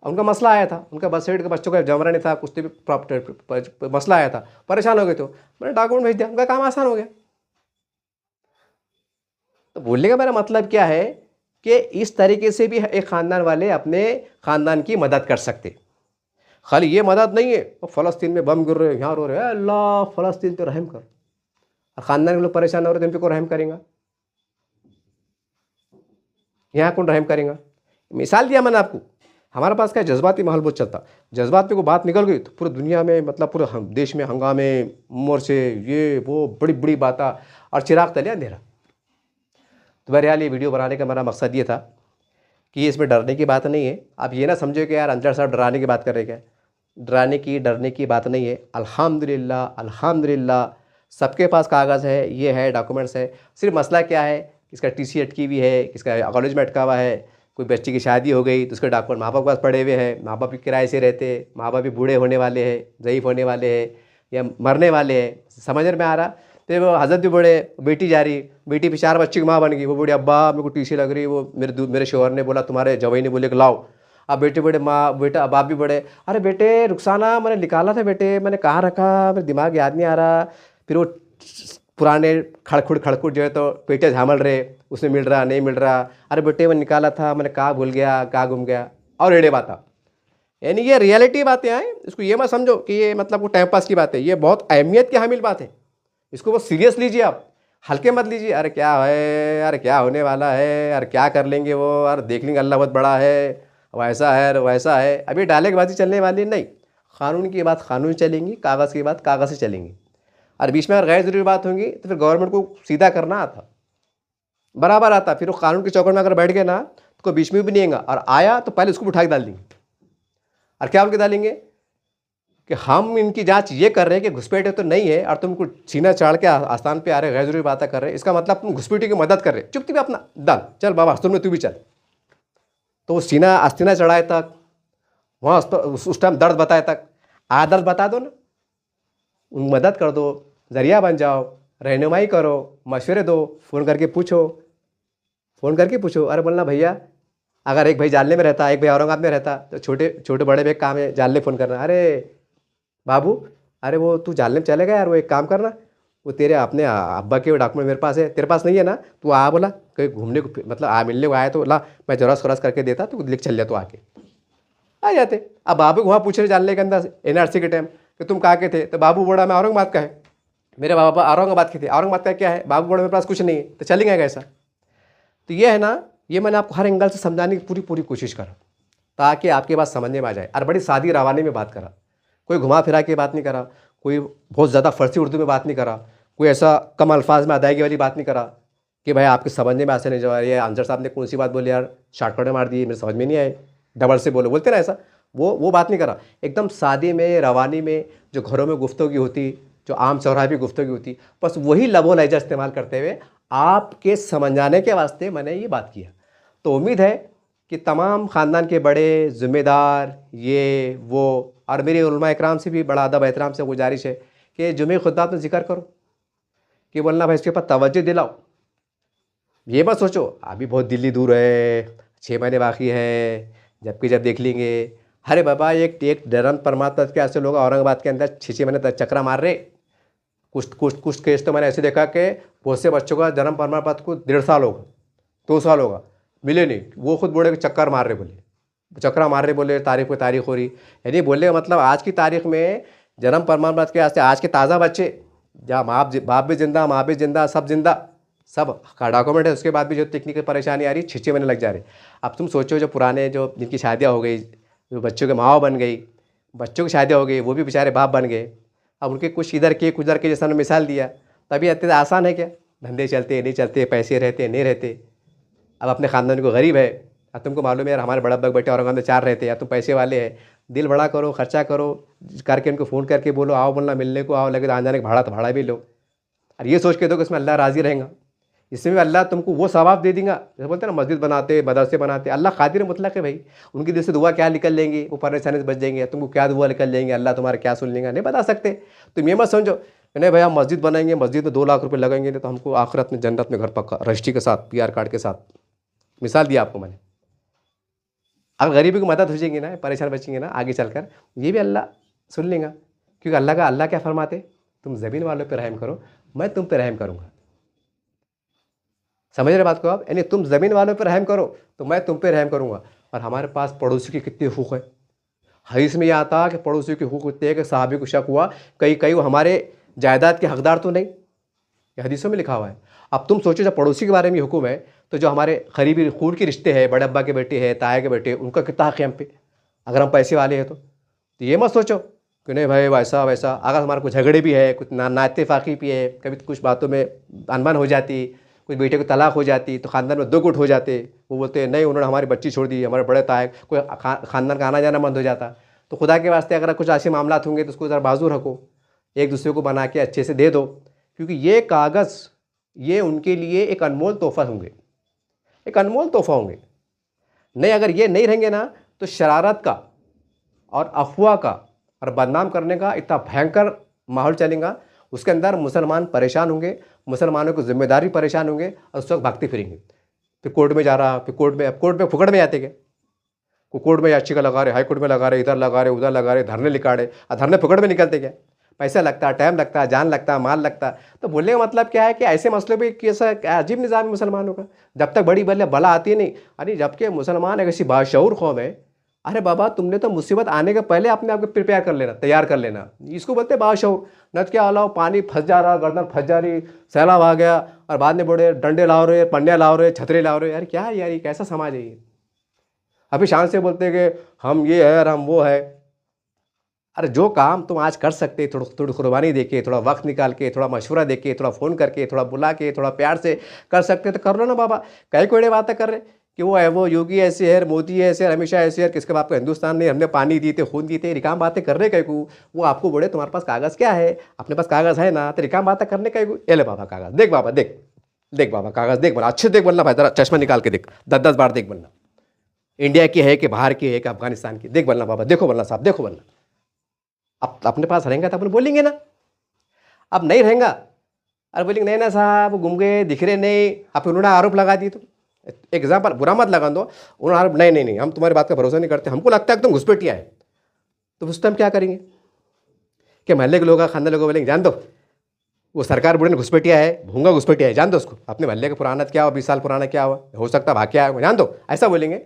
उनका मसला आया था, उनका बस सेट के बच्चों का जमरा नहीं था, कुछ भी मसला आया था, परेशान हो गए, तो मैंने डॉक्यूमेंट भेज दिया, उनका काम आसान हो गया। तो बोलने का मेरा मतलब क्या है कि इस तरीके से भी एक ख़ानदान वाले अपने ख़ानदान की मदद कर सकते। खाली ये मदद नहीं है वो फ़लस्तीन में बम गिर रहे, यहाँ रो रहे, अल्लाह फ़लस्तीन पे रहम कर, और ख़ानदान के लोग परेशान हो रहे, तो इन पे कौन रहम करेगा? यहाँ कौन रहम करेगा? मिसाल दिया मैंने आपको। हमारे पास क्या जज्बाती माहौल बहुत चलता, जज्बात पे को बात निकल गई तो पूरी दुनिया में, मतलब पूरे देश में हंगामे, उम्र से ये वो बड़ी बड़ी बातें, और चिराग तले अंधेरा। तो बहरहाल ये वीडियो बनाने का मेरा मकसद ये था कि इसमें डरने की बात नहीं है। आप ये ना समझो कि यार अंसर साहब डराने की बात कर रहे, क्या डरने की बात नहीं है। अल्हम्दुलिल्लाह अल्हम्दुलिल्लाह सबके पास कागज़ है, ये है, डॉक्यूमेंट्स है। सिर्फ मसला क्या है, किसका TC अटकी हुई है, किसका कॉलेज में अटका हुआ है, कोई बच्चे की शादी हो गई तो उसके डॉक्यूमेंट माँ बाप के पास पड़े हुए हैं, माँ बाप भी किराए से रहते, माँ बाप भी बूढ़े होने वाले हैं, ज़ईफ़ होने वाले हैं या मरने वाले हैं, समझ में आ रहा। तो वो हज़रत भी बड़े, बेटी जा रही, बेटी भी 4 बच्चे की माँ बन गई, वो बूढ़ी अब्बा मेरे को TC लग रही, वो मेरे शोहर ने बोला, तुम्हारे जवाई ने बोले कि लाओ। अब बेटे बड़े, माँ बेटा बाप भी बड़े, अरे बेटे रुखसाना मैंने निकाला था बेटे, मैंने कहाँ रखा, मेरे दिमाग याद नहीं आ रहा। फिर वो पुराने खड़खुड़ जो है तो पेटे झामल रहे, उसमें मिल रहा नहीं मिल रहा, अरे बेटे मैं निकाला था, मैंने कहाँ भूल गया, कहाँ गुम गया, और एड़े बात। यानी ये रियलिटी बातें हैं, इसको ये मत समझो कि ये मतलब वो टाइम पास की बात है, ये बहुत अहमियत की हामिल बात है। इसको बहुत सीरियस लीजिए आप, हल्के मत लीजिए, अरे क्या है, अरे क्या होने वाला है, अरे क्या कर लेंगे वो, अरे देख लेंगे अल्लाह बहुत बड़ा है, वैसा है वैसा है। अभी डायलेक्टबाजी चलने वाली नहीं, कानून की बात कानून चलेंगी, कागज़ की बात कागज़ से चलेंगी। और बीच में अगर गैर ज़रूरी बात होंगी तो फिर गवर्नमेंट को सीधा करना आता, बराबर आता, फिर वो कानून के चौकट में अगर बैठ गए ना तो कोई बीच में भी नहीं आएगा, और आया तो पहले उसको उठा के डाल देंगे। और क्या बोल के डालेंगे कि हम इनकी जांच ये कर रहे हैं कि घुसपैठे तो नहीं है, और तुमको सीना चढ़ के आस्थान पे आ रहे, गैर जरूरी बातें कर रहे हैं, इसका मतलब तुम घुसपैठे की मदद कर रहे, चुपती भी अपना डाल, चल बाबा हस्तून में तू भी चल। तो वो सीना आस्तीना चढ़ाए तक, वहाँ उस टाइम दर्द बताए तक, दर्द बता दो ना, उन मदद कर दो, ज़रिया बन जाओ, रहनुमाई करो, मशवरे दो, फ़ोन करके पूछो। अरे बोलना भैया, अगर एक भाई जालने में रहता, एक भाई औरंगाबाद में रहता, तो छोटे छोटे बड़े भाई काम है, जालने फ़ोन करना, अरे बाबू अरे वो तू जानने में चलेगा यार, वो एक काम करना, वो तेरे अपने अब्बा के डॉक्यूमेंट मेरे पास है, तेरे पास नहीं है ना, तू आ बोला कहीं घूमने को, मतलब मिलने को आया तो ला, मैं जरास खरास करके देता, तू लिख चल जा, तो आके आ जाते। अब बाबू को वहाँ पूछ रहे जानने के अंदर NRC के टाइम कि तुम कहाँ के थे, तो बाबू बोला मैं औरंगाबाद का है। मेरे पापा औरंगाबाद के थे, औरंगाबाद का क्या है, बाबू बोला मेरे पास कुछ नहीं है, तो चलेंगे कैसा। तो ये है ना, ये मैंने आपको हर एंगल से समझाने की पूरी पूरी कोशिश करा ताकि आपके बात समझने में आ जाए। और बड़ी सादी रवानी में बात करा, कोई घुमा फिरा के बात नहीं करा, कोई बहुत ज़्यादा फर्सी उर्दू में बात नहीं करा, कोई ऐसा कम अल्फाज में अदायगी वाली बात नहीं करा कि भाई आपके समझने में ऐसे नहीं जा रही है, आंसर साहब ने कौन सी बात बोली यार, शॉर्टकट में मार दी, मेरे समझ में नहीं आए, डबल से बोलते ना ऐसा, वो बात नहीं करा। एकदम सादे में रवानी में, जो घरों में गुफ्तगू होती, जो आम चौराहे भी गुफ्तगू होती, बस वही लबो लहजा इस्तेमाल करते हुए आपके समझाने के वास्ते मैंने ये बात किया। तो उम्मीद है कि तमाम ख़ानदान के बड़े ज़िम्मेदार ये वो, और मेरे उलमा इकराम से भी बड़ा अदब एहतराम से गुजारिश है कि जुमे खुतबात में ज़िक्र करो कि बोलना भाई इसके ऊपर तवज्जो दिलाओ। ये मत सोचो अभी बहुत दिल्ली दूर है, 6 महीने बाकी है, जबकि जब देख लेंगे। अरे बाबा एक धर्म परमात्मा के ऐसे लोग औरंगाबाद के अंदर 6 महीने तक चक्रा मार रहे। कुछ केस तो मैंने ऐसे देखा कि बहुत से बच्चों का जन्म प्रमाण पत्र को 1.5 साल होगा, 2 साल होगा, मिले नहीं। वो खुद बोले चक्कर मार रहे, बोले चक्रा मार रहे, बोले तारीख पे तारीख हो रही। यानी बोले मतलब आज की तारीख में जन्म प्रमाण पत्र के वास्ते आज के ताज़ा बच्चे, जहाँ बाप भी जिंदा, माँ भी जिंदा, सब जिंदा, सब का डॉक्यूमेंट है, उसके बाद भी जो तकनीकी परेशानी आ रही, 6 महीने लग जा रहे। अब तुम सोचो जो पुराने, जो जिनकी शादियाँ हो गई, जो बच्चों के माँ बन गई, बच्चों की शादियाँ हो गई, वो भी बेचारे बाप बन गए। अब उनके कुछ इधर के कुछ उधर के, जैसा मिसाल दिया, तभी इतने आसान है क्या, धंधे चलते नहीं चलते, पैसे रहते नहीं रहते। अब अपने ख़ानदान को गरीब है, अब तुमको मालूम है यार हमारे बड़ा अब्बा बेटे औरंगाबाद में 4 रहते हैं, या तुम पैसे वाले हैं, दिल बड़ा करो, खर्चा करो करके, उनको फ़ोन करके बोलो आओ, बोलना मिलने को आओ, लगे तो आने जाने का भाड़ा तो भाड़ा भी लो, और ये सोच के दो कि इसमें अल्लाह राज़ी रहेगा, इसमें भी अल्लाह तुमको वो सवाब दे देगा। जैसे बोलते हैं ना, मस्जिद बनाते, मदरसे बनाते, अल्लाह कादिर मुतलक है भाई, उनकी दिल से दुआ क्या निकल लेंगी, वो परेशानी से बच जाएंगे, तुमको क्या दुआ निकल जाएंगे, अल्लाह तुम्हारा क्या सुन लेंगे, नहीं बता सकते। तुम ये मत समझो नहीं भाई हम मस्जिद बनाएंगे, मस्जिद में 2 लाख रुपये लगेंगे तो हमको आखिरत में जन्नत में घर पक्का, रजिस्ट्री के साथ, PR कार्ड के साथ। मिसाल दिया आपको मैंने। अगर गरीबी की मदद हो जाएंगी ना, परेशान बचेंगे ना आगे चलकर, ये भी अल्लाह सुन लेगा, क्योंकि अल्लाह क्या फरमाते, तुम ज़मीन वालों पर रहम करो, मैं तुम पर रहम करूँगा। समझ रहे बात को आप, यानी तुम ज़मीन वालों पर रहम करो तो मैं तुम पे रहम करूँगा। और हमारे पास पड़ोसी के कितने हुकूक़ है, हदीस में यह आता कि पड़ोसी के हुकूक़ होते हैं कि साहबी को शक हुआ कई वो हमारे जायदाद के हकदार तो नहीं, ये हदीसों में लिखा हुआ है। अब तुम सोचो जब पड़ोसी के बारे में हुक्म है, तो जो हमारे करीबी खून के रिश्ते हैं, बड़े अब्बा के बेटे हैं, ताया के बेटे, उनका कितना हक़ है हम पे, अगर हम पैसे वाले हैं तो ये मत सोचो कि नहीं भाई वैसा वैसा। अगर हमारे कुछ झगड़े भी है, कुछ ना इत्तेफाक़ी भी है, कभी कुछ बातों में अनबन हो जाती, कुछ बेटे को तलाक हो जाती, तो ख़ानदान में 2 गुट हो जाते। वो बोलते हैं नहीं उन्होंने हमारी बच्ची छोड़ दी, हमारे बड़े ताए, कोई ख़ानदान का आना जाना बंद हो जाता। तो खुदा के वास्ते अगर कुछ ऐसे मामला होंगे तो उसको ज़रा बाजू रखो, एक दूसरे को बना के अच्छे से दे दो, क्योंकि ये कागज़ ये उनके लिए एक अनमोल तोहफ़ा होंगे, एक अनमोल तोहफ़ा होंगे। नहीं अगर ये नहीं रहेंगे ना, तो शरारत का और अफवाह का और बदनाम करने का इतना भयंकर माहौल चलेगा, उसके अंदर मुसलमान परेशान होंगे, मुसलमानों की जिम्मेदारी परेशान होंगे, और उस वक्त भागते फिरेंगे। फिर कोर्ट में जा रहा, फिर कोर्ट में फुकड़ में जाते क्या, कोर्ट में याचिका लगा रहे, हाई कोर्ट में लगा रहे, इधर लगा रहे, उधर लगा रहे, धरने लिखा रहे, और धरने फुकड़ में निकलते क्या, पैसा लगता है, टाइम लगता है, जान लगता है, माल लगता है। तो बोलने का मतलब क्या है कि ऐसे मसले पे कैसा अजीब निज़ाम है मुसलमानों का, जब तक बड़ी बला आती नहीं। अरे जबकि मुसलमान एक ऐसी बाशऊर कौम है, अरे बाबा तुमने तो मुसीबत आने के पहले अपने आप को प्रिपेयर कर लेना, तैयार कर लेना, इसको बोलते हैं बाशऊर। न क्या अलाव पानी फंस जा रहा, गर्दन फंस जा रही, सैलाब आ गया, और बाद में बड़े डंडे लाओ रहे, पंडिया लाओ रहे, छतरे लाओ रहे। यार क्या है यार, ये कैसा समाज है ये। अभी शान से बोलते हैं कि हम ये है और हम वो है। अरे जो काम तुम आज कर सकते, थोड़ी कुर्बानी देके, थोड़ा वक्त निकाल के, थोड़ा मशवरा देके, थोड़ा फ़ोन करके, थोड़ा बुला के, थोड़ा प्यार से कर सकते तो कर लो ना बाबा। कई कोई बातें कर रहे कि वो योगी ऐसे है, मोदी ऐसे है, हमेशा ऐसे है, किसके बाप को हिंदुस्तान ने हमने पानी दी थे, खून दी थे, रिकाम बातें कर रहे कई को। वो आपको बोले तुम्हारे पास कागज़ क्या है, अपने पास कागज़ है ना, तो रिकाम बातें करने कई को। ये ले बाबा कागज़ देख, बाबा देख, देख बाबा कागज़ देख, बोला अच्छे देख, बोलना भाई जरा चश्मा निकाल के देख, 10-10 बार देख, बोलना इंडिया की है कि बाहर की है कि अफगानिस्तान की, देख बोलना बाबा, देखो बोलना साहब, देखो बोलना। अब अपने पास रहेंगे तो अपन बोलेंगे ना, अब नहीं रहेगा, अरे बोलेंगे नहीं ना साहब गुम गए, दिख रहे नहीं, आप उन्होंने आरोप लगा दिए। तो एग्जाम्पल बुरा मत लगा दो, उन्होंने आरोप नहीं हम तुम्हारी बात का भरोसा नहीं करते, हमको लगता है कि तुम घुसपैठिया है, तो उस टाइम क्या करेंगे। कि महल्ले के लोग खानदान लोग बोलेंगे जान दो वो सरकार बुढ़े ने घुसपैठिया है, भूंगा घुसपैठिया है, जान दो उसको, अपने महल्ले का पुराना क्या हुआ, 20 साल पुराना क्या हुआ, हो सकता भाग क्या है, जान दो, ऐसा बोलेंगे।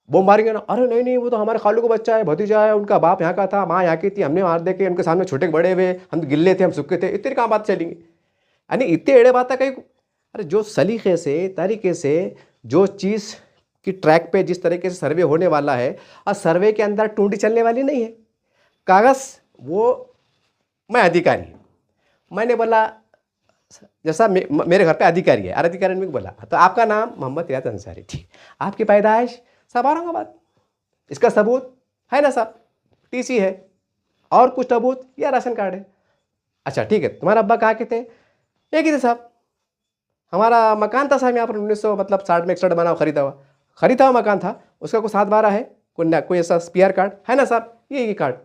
वो मारेंगे ना, अरे नहीं नहीं वो तो हमारे खालू का बच्चा है, भतीजा है, उनका बाप यहाँ का था, माँ यहाँ की थी, हमने मार दे के उनके सामने छोटे बड़े हुए, हम गिल्ले थे, हम सूखे थे, इतनी कहाँ बात चलेंगी। यानी इतने एड़े बात है कहीं। अरे जो सलीके से तरीके से जो चीज़ की ट्रैक पे जिस तरीके से सर्वे होने वाला है, और सर्वे के अंदर टूंडी चलने वाली नहीं है। कागज़ वो मैं अधिकारी हूँ, मैंने बोला जैसा मेरे घर पे अधिकारी है, और अधिकारी ने बोला तो आपका नाम मोहम्मद रियाद अंसारी, ठीक, आपकी पैदाइश सब औरंगाबाद, इसका सबूत है ना साहब, टीसी है, और कुछ सबूत या राशन कार्ड है। अच्छा ठीक है, तुम्हारा अब्बा कहाँ के थे, एक ही थे साहब, हमारा मकान था साहब यहाँ पर 1900 मतलब 60 में 61 बना खरीदा हुआ मकान था, उसका कोई 7/12 है, कोई ऐसा PR कार्ड है ना साहब, ये कार्ड।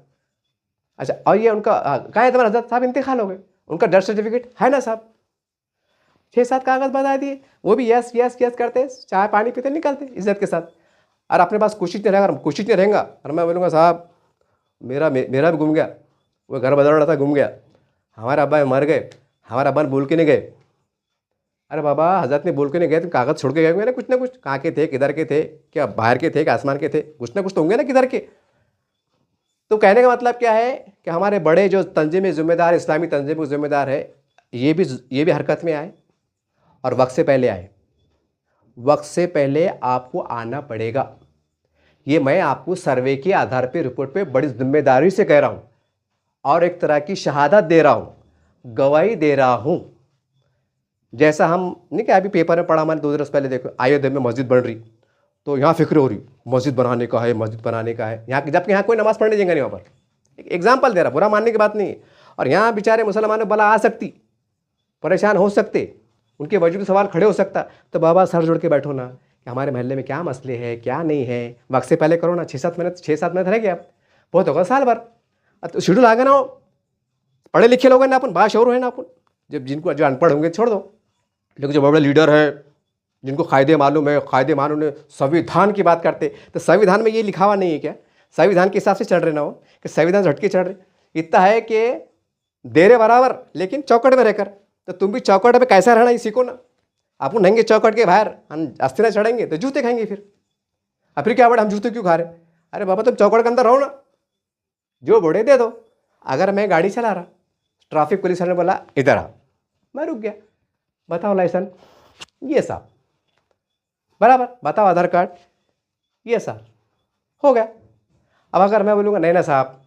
अच्छा और ये उनका कहाँ है तुम्हारा हजरत साहब, इंतकाल हो गए, उनका डेथ सर्टिफिकेट है ना साहब। 6-7 कागज़ बता दिए, वो भी यस यस यस करते, चाय पानी पीते निकलते इज्जत के साथ। और अपने पास कुछ नहीं रहेगा, कुछ नहीं रहेगा, और मैं बोलूँगा साहब मेरा भी गुम गया, वो घर बदल रहा था गुम गया, हमारे अब्बा मर गए, हमारे अब्बा बोल के नहीं गए। अरे बाबा हजरत ने बोल के नहीं गए तो कागज़ छोड़ के गए होंगे ना, कुछ ना कुछ, कहाँ के थे, किधर के थे, क्या बाहर के थे कि आसमान के थे, कुछ ना कुछ तो होंगे ना किधर के। तो कहने का मतलब क्या है कि हमारे बड़े जो तंजीम ज़िम्मेदार, इस्लामी तंजीम के ज़िम्मेदार है, ये भी हरकत में आए, और वक्त से पहले आए। वक्त से पहले आपको आना पड़ेगा। ये मैं आपको सर्वे के आधार पे, रिपोर्ट पे बड़ी जिम्मेदारी से कह रहा हूँ, और एक तरह की शहादत दे रहा हूँ, गवाही दे रहा हूँ। जैसा हम नहीं क्या अभी पेपर में पढ़ा, मैंने 2 दिन पहले देखो अयोध्या में मस्जिद बन रही, तो यहाँ फिक्र हो रही मस्जिद बनाने का है, मस्जिद बनाने का है, यहाँ जबकि यहाँ कोई नमाज़ पढ़ने जाएंगे नहीं। वहाँ पर एक एग्जाम्पल दे रहा, बुरा मानने की बात नहीं है। और यहाँ बेचारे मुसलमानों बला आ सकती, परेशान हो सकते, उनके वजूद सवाल खड़े हो सकता। तो बाबा सर जोड़ के बैठो ना कि हमारे महल्ले में क्या मसले हैं, क्या नहीं है, वक्त से पहले करो ना। 6-7 मिनट रह गया, बहुत होगा साल भर, तो शेड्यूल आ गया ना। हो पढ़े लिखे लोग हैं ना अपन, बाशऊर है ना अपन, जब जिनको जो अनपढ़ होंगे छोड़ दो, लेकिन जो बड़े लीडर है जिनको कायदे मालूम है, कायदे मालूम है, संविधान की बात करते, तो संविधान में ये लिखा हुआ नहीं है क्या, संविधान के हिसाब से चल रहे ना हो कि संविधान से हटके चल रहे। इतना है कि देरे बराबर लेकिन चौकट में रहकर, तो तुम भी चौकट में कैसा रहना ये सीखो ना। आप नंगे चौकट के बाहर हम अस्थिना चढ़ेंगे तो जूते खाएंगे फिर क्या बड़े हम जूते क्यों खा रहे। अरे बाबा तुम चौकट के अंदर रहो ना, जो बोले दे दो। अगर मैं गाड़ी चला रहा, ट्रैफिक पुलिस वाले ने बोला इधर आ, मैं रुक गया, बताओ लाइसेंस, ये साहब, बराबर, बताओ आधार कार्ड, ये साहब, हो गया। अब अगर मैं बोलूँगा नहीं ना साहब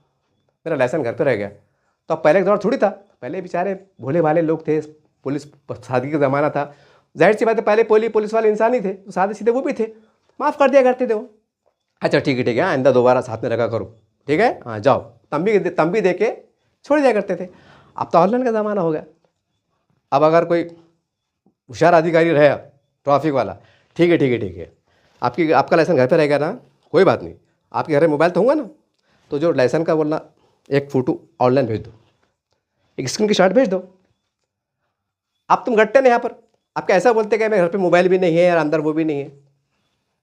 मेरा लाइसेंस घर पे रह गया, तो अब पहले के दौर थोड़ी था, पहले बेचारे भोले भाले लोग थे, पुलिस सादगी का ज़माना था, जाहिर सी बात है पहले पुलिस वाले इंसान ही थे, तो सादे सीधे वो भी थे, माफ़ कर दिया करते थे वो। अच्छा ठीक है आइंदा दोबारा साथ में रखा करो, ठीक है हाँ जाओ, तम भी दे के छोड़ दिया करते थे। अब तो ऑनलाइन का ज़माना हो गया। अब अगर कोई होशियार अधिकारी रहे ट्रैफिक वाला, ठीक है आपका लाइसेंस घर पे रहेगा ना, कोई बात नहीं, आपके घर में मोबाइल तो होगा ना, तो जो लाइसेंस का बोलना एक फ़ोटो ऑनलाइन भेज दो, एक स्क्रीन की शॉट भेज दो। अब तुम घटते नहीं यहाँ पर, आपका ऐसा बोलते कि मेरे घर पे मोबाइल भी नहीं है यार, अंदर वो भी नहीं है,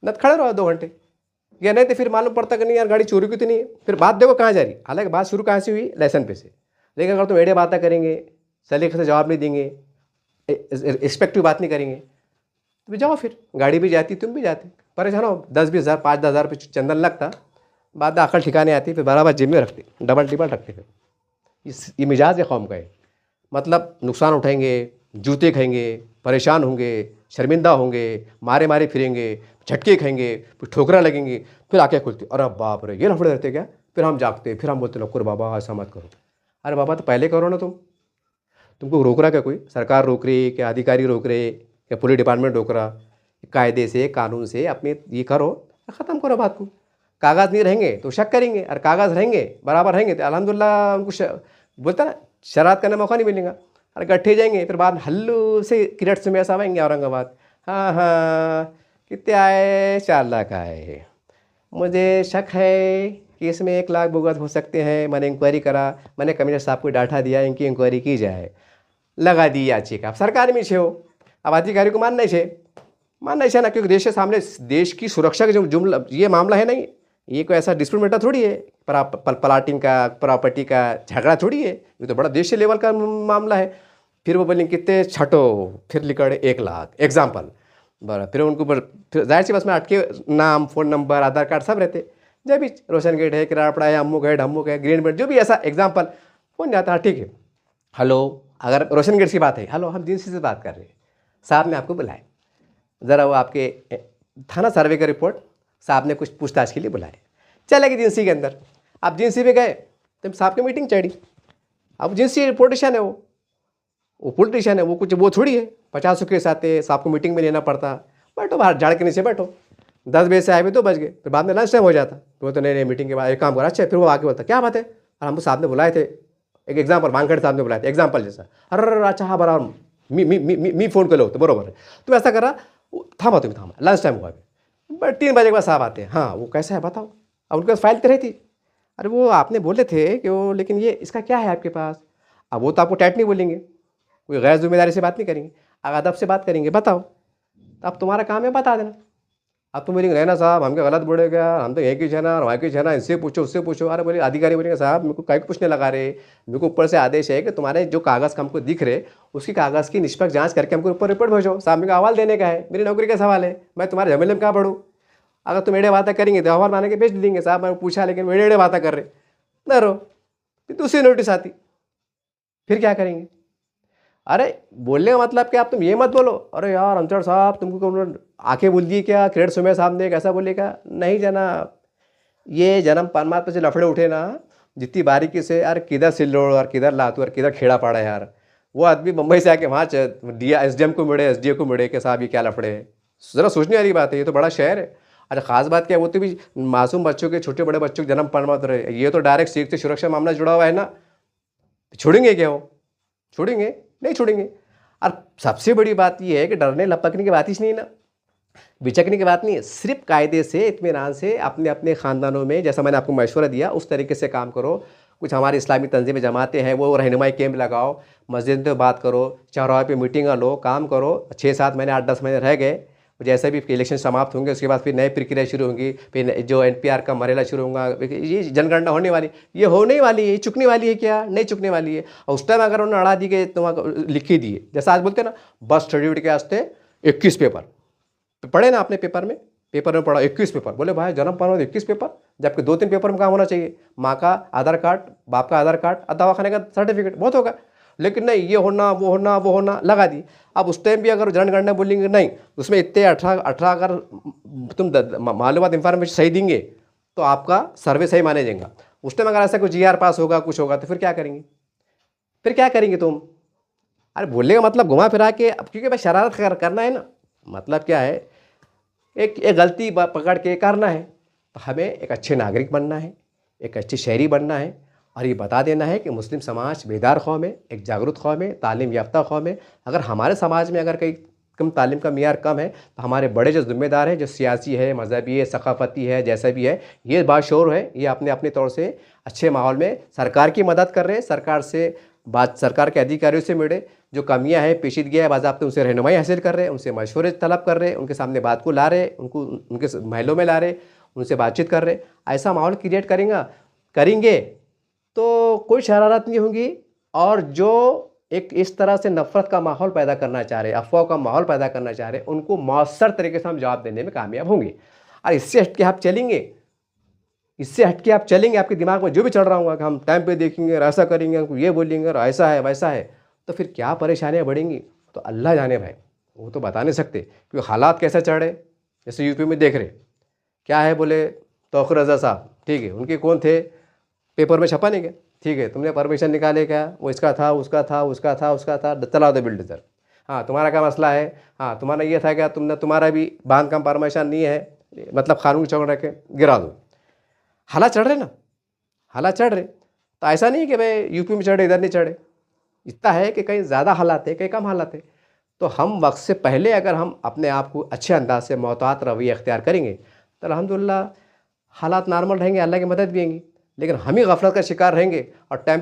नत खड़े रहो 2 घंटे, या नहीं तो फिर मालूम पड़ता कि नहीं यार गाड़ी चोरी की तो नहीं है, फिर बात देखो कहाँ जा रही। हालांकि बात शुरू कहाँ से हुई, लाइसेंस पे से, लेकिन अगर तुम एड़े बातें करेंगे, सलीके से जवाब नहीं देंगे, एक्सपेक्टिव बात नहीं करेंगे, तो जाओ फिर, गाड़ी भी जाती तुम भी जाते, परेशान हो, 10-20 हज़ार 5-10 हज़ार रुपये चंदन लगता, बाद में अकल ठिकाने आती, फिर बराबर जिम में रखते, डबल टिबल रखते। फिर ये मिजाज है कौम का है, मतलब नुकसान उठाएंगे, जूते खाएंगे, परेशान होंगे, शर्मिंदा होंगे, मारे फिरेंगे, झटके खाएंगे, फिर ठोकरा लगेंगे, फिर आँखें खुलती, अरे बाप रे ये लफड़े रहते क्या, फिर हम जागते, फिर हम बोलते नौकर बाबा ऐसा मत करो। अरे बाबा तो पहले करो ना, तुमको रोक रहा क्या कोई, सरकार रोक रही, क्या अधिकारी रोक रहे, क्या पुलिस डिपार्टमेंट रोक रहा, कायदे से कानून से अपने ये करो, ख़त्म करो बात को। कागज़ नहीं रहेंगे तो शक करेंगे, और कागज़ रहेंगे बराबर रहेंगे तो अल्हम्दुलिल्लाह उनको बोलता ना शरारत करने का मौका नहीं मिलेगा। और गट्ठे जाएंगे फिर बाद हल्लू से किरट में ऐसा आएंगे औरंगाबाद, हाँ कितने आए, 4 लाख आए, मुझे शक है कि इसमें 1 लाख भुगत हो सकते हैं, मैंने इंक्वायरी करा, मैंने कमिश्नर साहब को डाटा दिया इनकी इंक्वायरी की जाए, लगा दी याचिका। अब सरकार में छे हो, अब अधिकारी को मानना है ना, क्योंकि देश के सामने देश की सुरक्षा का जो जुमला ये मामला है नहीं, ये कोई ऐसा डिस्प्यूट मैटर थोड़ी है प्लाटिंग का, प्रॉपर्टी का झगड़ा थोड़ी है, ये तो बड़ा देशीय लेवल का मामला है। फिर वो बोलेंगे कितने छठो, फिर लिखड़े 1 लाख एग्जाम्पल, बरा फिर उनको फिर जाहिर सी बस में अटके नाम, फ़ोन नंबर, आधार कार्ड सब रहते। जब भी रोशन गेट है, किराड़पड़ा है, अम्मुक है, ढम्मुक है, ग्रीन बेल्ट, जो भी ऐसा एग्जाम्पल फोन जाता है, ठीक है हेलो, अगर रोशन गेट की बात है, हेलो हम जिनसी से बात कर रहे हैं, साहब ने आपको बुलाए, ज़रा वो आपके थाना सर्वे का रिपोर्ट साहब ने कुछ पूछताछ के लिए बुलाए, चले गए जिनसी के अंदर। आप जिनसी पे गए तो साहब की मीटिंग चढ़ी। अब जिनसी पोलिटिशियन है, वो पोलिटिशियन है, वो कुछ वो थोड़ी है 50 केस आते, साहब को मीटिंग में लेना पड़ता। बैठो बाहर झाड़ के नीचे बैठो, 10 बजे से आए हुए 2 बज गए, फिर बाद में लंच टाइम हो जाता, तो वो तो नहीं मीटिंग के बाद एक काम करा। अच्छा, फिर वो आके बोलता क्या बात है, और हमको साहब ने बुलाए थे, एक एग्जाम्पल वानखेड़े साहब ने बुलाए थे एग्जाम्पल जैसा। अरे अच्छा हाँ बराबर, मी फोन कर लो तो बरोबर है, तुम ऐसा करा, थामा तुम्हें थामा, लंच टाइम हुआ, बट 3 बजे के बाद साहब आते हैं, हाँ वो कैसा है बताओ। अब उनके पास फाइल तो रहती, अरे वो आपने बोले थे कि वो, लेकिन ये इसका क्या है आपके पास। अब वो तो आपको टाइट नहीं बोलेंगे, कोई गैर जिम्मेदारी से बात नहीं करेंगे, अदब से बात करेंगे, बताओ। तो अब तुम्हारा काम है बता देना। अब तुम बोलेंगे रहना साहब हमके गलत बोलेगा, हम तो यहीं की छना और वहाँ की छना, इससे पूछो उससे पूछो। अरे बोले अधिकारी बोलेंगे साहब मेरे को कहीं पूछने लगा रहे, मेरे को ऊपर से आदेश है कि तुम्हारे जो कागज़ हमको दिख रहे उसकी कागज़ की निष्पक्ष जांच करके हमको ऊपर रिपोर्ट भेजो। साहब मेरे को अहवाल देने का है, मेरी नौकरी का सवाल है, मैं तुम्हारे झमेले में कहाँ पढ़ूँ। अगर तुम एड़े बातें करेंगे तो अहवाल माने के भेज देंगे, साहब मैं पूछा लेकिन एड़े एड़े बातें कर रहे न रहो, फिर दूसरी नोटिस आती, फिर क्या करेंगे। अरे बोलने का मतलब कि आप तुम ये मत बोलो, अरे यार अंचड़ साहब तुमको कौन आके बोल दिए क्या, किरण सुमे साहब ने कैसा बोलेगा। नहीं जनाब, ये जन्म परमात्मा से लफड़े उठे ना जितनी बारीकी से, यार किधर सिल्लोड़ और किधर लातू और किधर खेड़ा पाड़ा यार। वो आदमी मुंबई से आके वहाँ SDM को मिले, SDO को मिले कि साहब ये क्या लफड़े है। ज़रा सोचने वाली बात है, ये तो बड़ा शहर है। अच्छा ख़ास बात क्या है, वो तो भी मासूम बच्चों के, छोटे बड़े बच्चों के जन्म प्रमाण पत्र है, ये तो डायरेक्ट सीख से सुरक्षा मामला जुड़ा हुआ है ना, छोड़ेंगे क्या वो, छोड़ेंगे नहीं छोड़ेंगे। और सबसे बड़ी बात यह है कि डरने लपकने की बात ही नहीं ना, बिचकने की बात नहीं है, सिर्फ कायदे से इत्मीनान से अपने अपने ख़ानदानों में, जैसा मैंने आपको मशवरा दिया उस तरीके से काम करो। कुछ हमारी इस्लामी तंजीमें जमाते हैं, वो रहनुमाई कैंप लगाओ, मस्जिद में बात करो, चौराहे पे मीटिंग लो, काम करो। 6-7 महीने 8-10 महीने रह गए, जैसे भी इलेक्शन समाप्त होंगे उसके बाद फिर नई प्रक्रिया शुरू होंगी, फिर जो NPR का मरेला शुरू होगा, ये जनगणना होने वाली, ये होने वाली है, ये चुकने वाली है क्या, नहीं चुकने वाली है। और उस टाइम अगर उन्होंने अड़ा दी कि तुम लिख ही दिए, जैसा आज बोलते हैं ना बस सर्टिफिकेट के वास्ते 21 पेपर पढ़े ना आपने, पेपर में पढ़ा 21 पेपर, बोले भाई जन्म प्रमाण 21 पेपर, जबकि 2-3 पेपर में काम होना चाहिए, माँ का आधार कार्ड, बाप का आधार कार्ड और दवाखाने का सर्टिफिकेट, बहुत होगा। लेकिन नहीं, ये होना वो होना वो होना लगा दी। अब उस टाइम भी अगर जनगणना बोलेंगे नहीं, उसमें इतने 18 अगर तुम मालूमात इंफॉर्मेशन सही देंगे तो आपका सर्वे सही माने जाएगा। उस टाइम अगर ऐसा कुछ GR पास होगा, कुछ होगा, तो फिर क्या करेंगे, फिर क्या करेंगे तुम। अरे बोलने का मतलब घुमा फिरा के, अब क्योंकि भाई शरारत करना है ना, मतलब क्या है, एक गलती पकड़ के करना है। तो हमें एक अच्छे नागरिक बनना है, एक अच्छे शहरी बनना है, और ये बता देना है कि मुस्लिम समाज बेदार कौम है, एक जागरूक कौम है, तालीम याफ्ता कौम है। अगर हमारे समाज में अगर कहीं कम तालीम का मियार कम है तो हमारे बड़े जो जिम्मेदार हैं, जो सियासी है, मजहबी है, सकाफती है, जैसा भी है, ये बाशऊर है, ये अपने अपने तौर से अच्छे माहौल में सरकार की मदद कर रहे हैं, सरकार से बात, सरकार के अधिकारियों से मिले, जो कमियां हैं, पेचीदगी है, बाज़ाब्ते उनसे रहनुमाई हासिल कर रहे हैं, उनसे मशवरे तलब कर रहे हैं, उनके सामने बात को ला रहे, उनको उनके महलों में ला रहे, उनसे बातचीत कर रहे। ऐसा माहौल क्रिएट करेंगे तो कोई शरारत नहीं होगी। और जो एक इस तरह से नफ़रत का माहौल पैदा करना चाह रहे, अफवाह का माहौल पैदा करना चाह रहे, उनको मौसर तरीके से हम जवाब देने में कामयाब होंगे। और इससे हट के आप चलेंगे, आपके दिमाग में जो भी चल रहा होगा कि हम टाइम पे देखेंगे और ऐसा करेंगे, हमको ये बोलेंगे और ऐसा है वैसा है, तो फिर क्या परेशानियाँ बढ़ेंगी तो अल्लाह जाने भाई, वो तो बता नहीं सकते। क्योंकि हालात कैसे चढ़ रहे, जैसे यूपी में देख रहे क्या है, बोले तौक़ीर रज़ा साहब, ठीक है, उनके कौन थे, पेपर में छपा नहीं गया, ठीक है, तुमने परमिशन निकाले क्या, वो इसका था उसका चला दो बिल डीजर। हाँ तुम्हारा क्या मसला है, हाँ तुम्हारा ये था क्या, तुम्हारा भी बांध का परमिशन नहीं है, मतलब कानून की चौकट रख के गिरा दो। हालात चढ़ रहे ना, हालात चढ़ रहे। तो ऐसा नहीं है कि भाई यूपी में चढ़े इधर नहीं चढ़े, इतना है कि कहीं ज़्यादा हालात है, कहीं कम हालात है। तो हम वक्त से पहले अगर हम अपने आप को अच्छे अंदाज से मोहतात रवैया अख्तियार करेंगे तो अल्हम्दुलिल्लाह हालात नॉर्मल रहेंगे, अल्लाह की मदद भी होंगी। लेकिन हम ही गफलत का शिकार रहेंगे और टाइम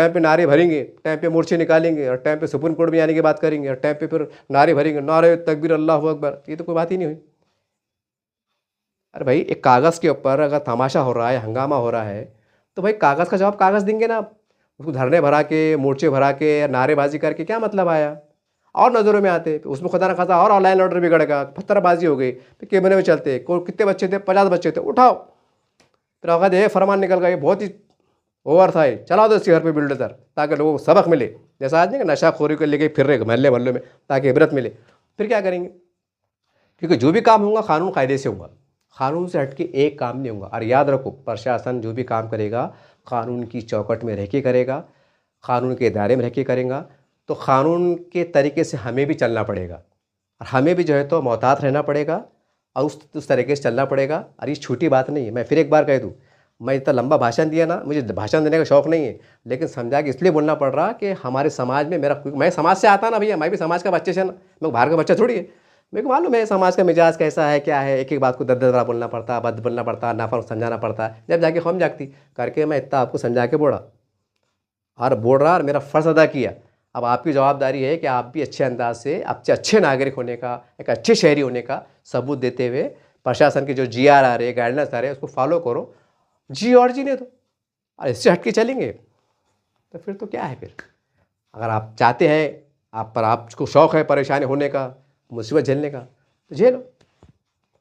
पे नारे भरेंगे, टाइम पे मोर्चे निकालेंगे और टाइम पे सुप्रीम कोर्ट में आने की बात करेंगे और टाइम पे फिर नारे भरेंगे, नारे तकबीर अल्लाहु अकबर, ये तो कोई बात ही नहीं हुई। अरे भाई, एक कागज़ के ऊपर अगर तमाशा हो रहा है, हंगामा हो रहा है, तो भाई कागज़ का जवाब कागज़ देंगे ना आप। उसको धरने भरा के, मोर्चे भरा के, या नारेबाज़ी करके क्या मतलब आया? और नज़रों में आते, तो उसमें खुदा न खास्ता और लॉ एंड ऑर्डर बिगड़ेगा, पत्थरबाज़ी हो गई, फिर कैमरे में चलते, को कितने बच्चे थे? 50 बच्चे थे, उठाओ। फिर अगर ये फरमान निकल गया, ये बहुत ही ओवर था ये, चलाओ दो इसके घर पे बुलडोज़र, ताकि लोगों को सबक मिले। जैसा आज नहीं नशाखोरी को लेके फिर रहे मोहल्ले में, ताकि इबरत मिले। फिर क्या करेंगे? क्योंकि जो भी काम होगा कानून कायदे से होगा, कानून से हट के एक काम नहीं होगा। और याद रखो, प्रशासन जो भी काम करेगा कानून की चौकट में रह के करेगा, कानून के दायरे में रह के करेगा। तो कानून के तरीके से हमें भी चलना पड़ेगा, और हमें भी जो है तो मोहतात रहना पड़ेगा, और उस तरीके से चलना पड़ेगा। और ये छोटी बात नहीं है। मैं फिर एक बार कह दूँ, मैं इतना लंबा भाषण दिया ना, मुझे भाषण देने का शौक़ नहीं है, लेकिन समझा कि इसलिए बोलना पड़ रहा कि हमारे समाज में मैं समाज से आता ना भैया, मैं भी समाज का बच्चे से ना, मैं बाहर का बच्चा थोड़ी है। मेरे को मालूम है समाज का मिजाज कैसा है, क्या है। एक एक बात को 10-10 बार बोलना पड़ता है, बद बोलना पड़ता है, नाफा समझाना पड़ता है, जब जाके कौम जागती। करके मैं इतना आपको समझा के बोल रहा और मेरा फ़र्ज़ अदा किया। अब आपकी जवाबदारी है कि आप भी अच्छे अंदाज से, अच्छे नागरिक होने का, एक अच्छे शहरी होने का सबूत देते हुए प्रशासन के जो GR आ रहे हैं, गाइडलाइंस आ रहे हैं, उसको फॉलो करो। जी और जीने दो। और इससे हट के चलेंगे तो फिर तो क्या है फिर? अगर आप चाहते हैं, आपको शौक़ है परेशानी होने का, मुसीबत झेलने का, तो झेलो।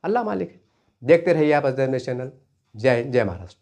अल्लाह मालिक है। देखते रहिए आप अज़र चैनल। जय हिंद, जय महाराष्ट्र।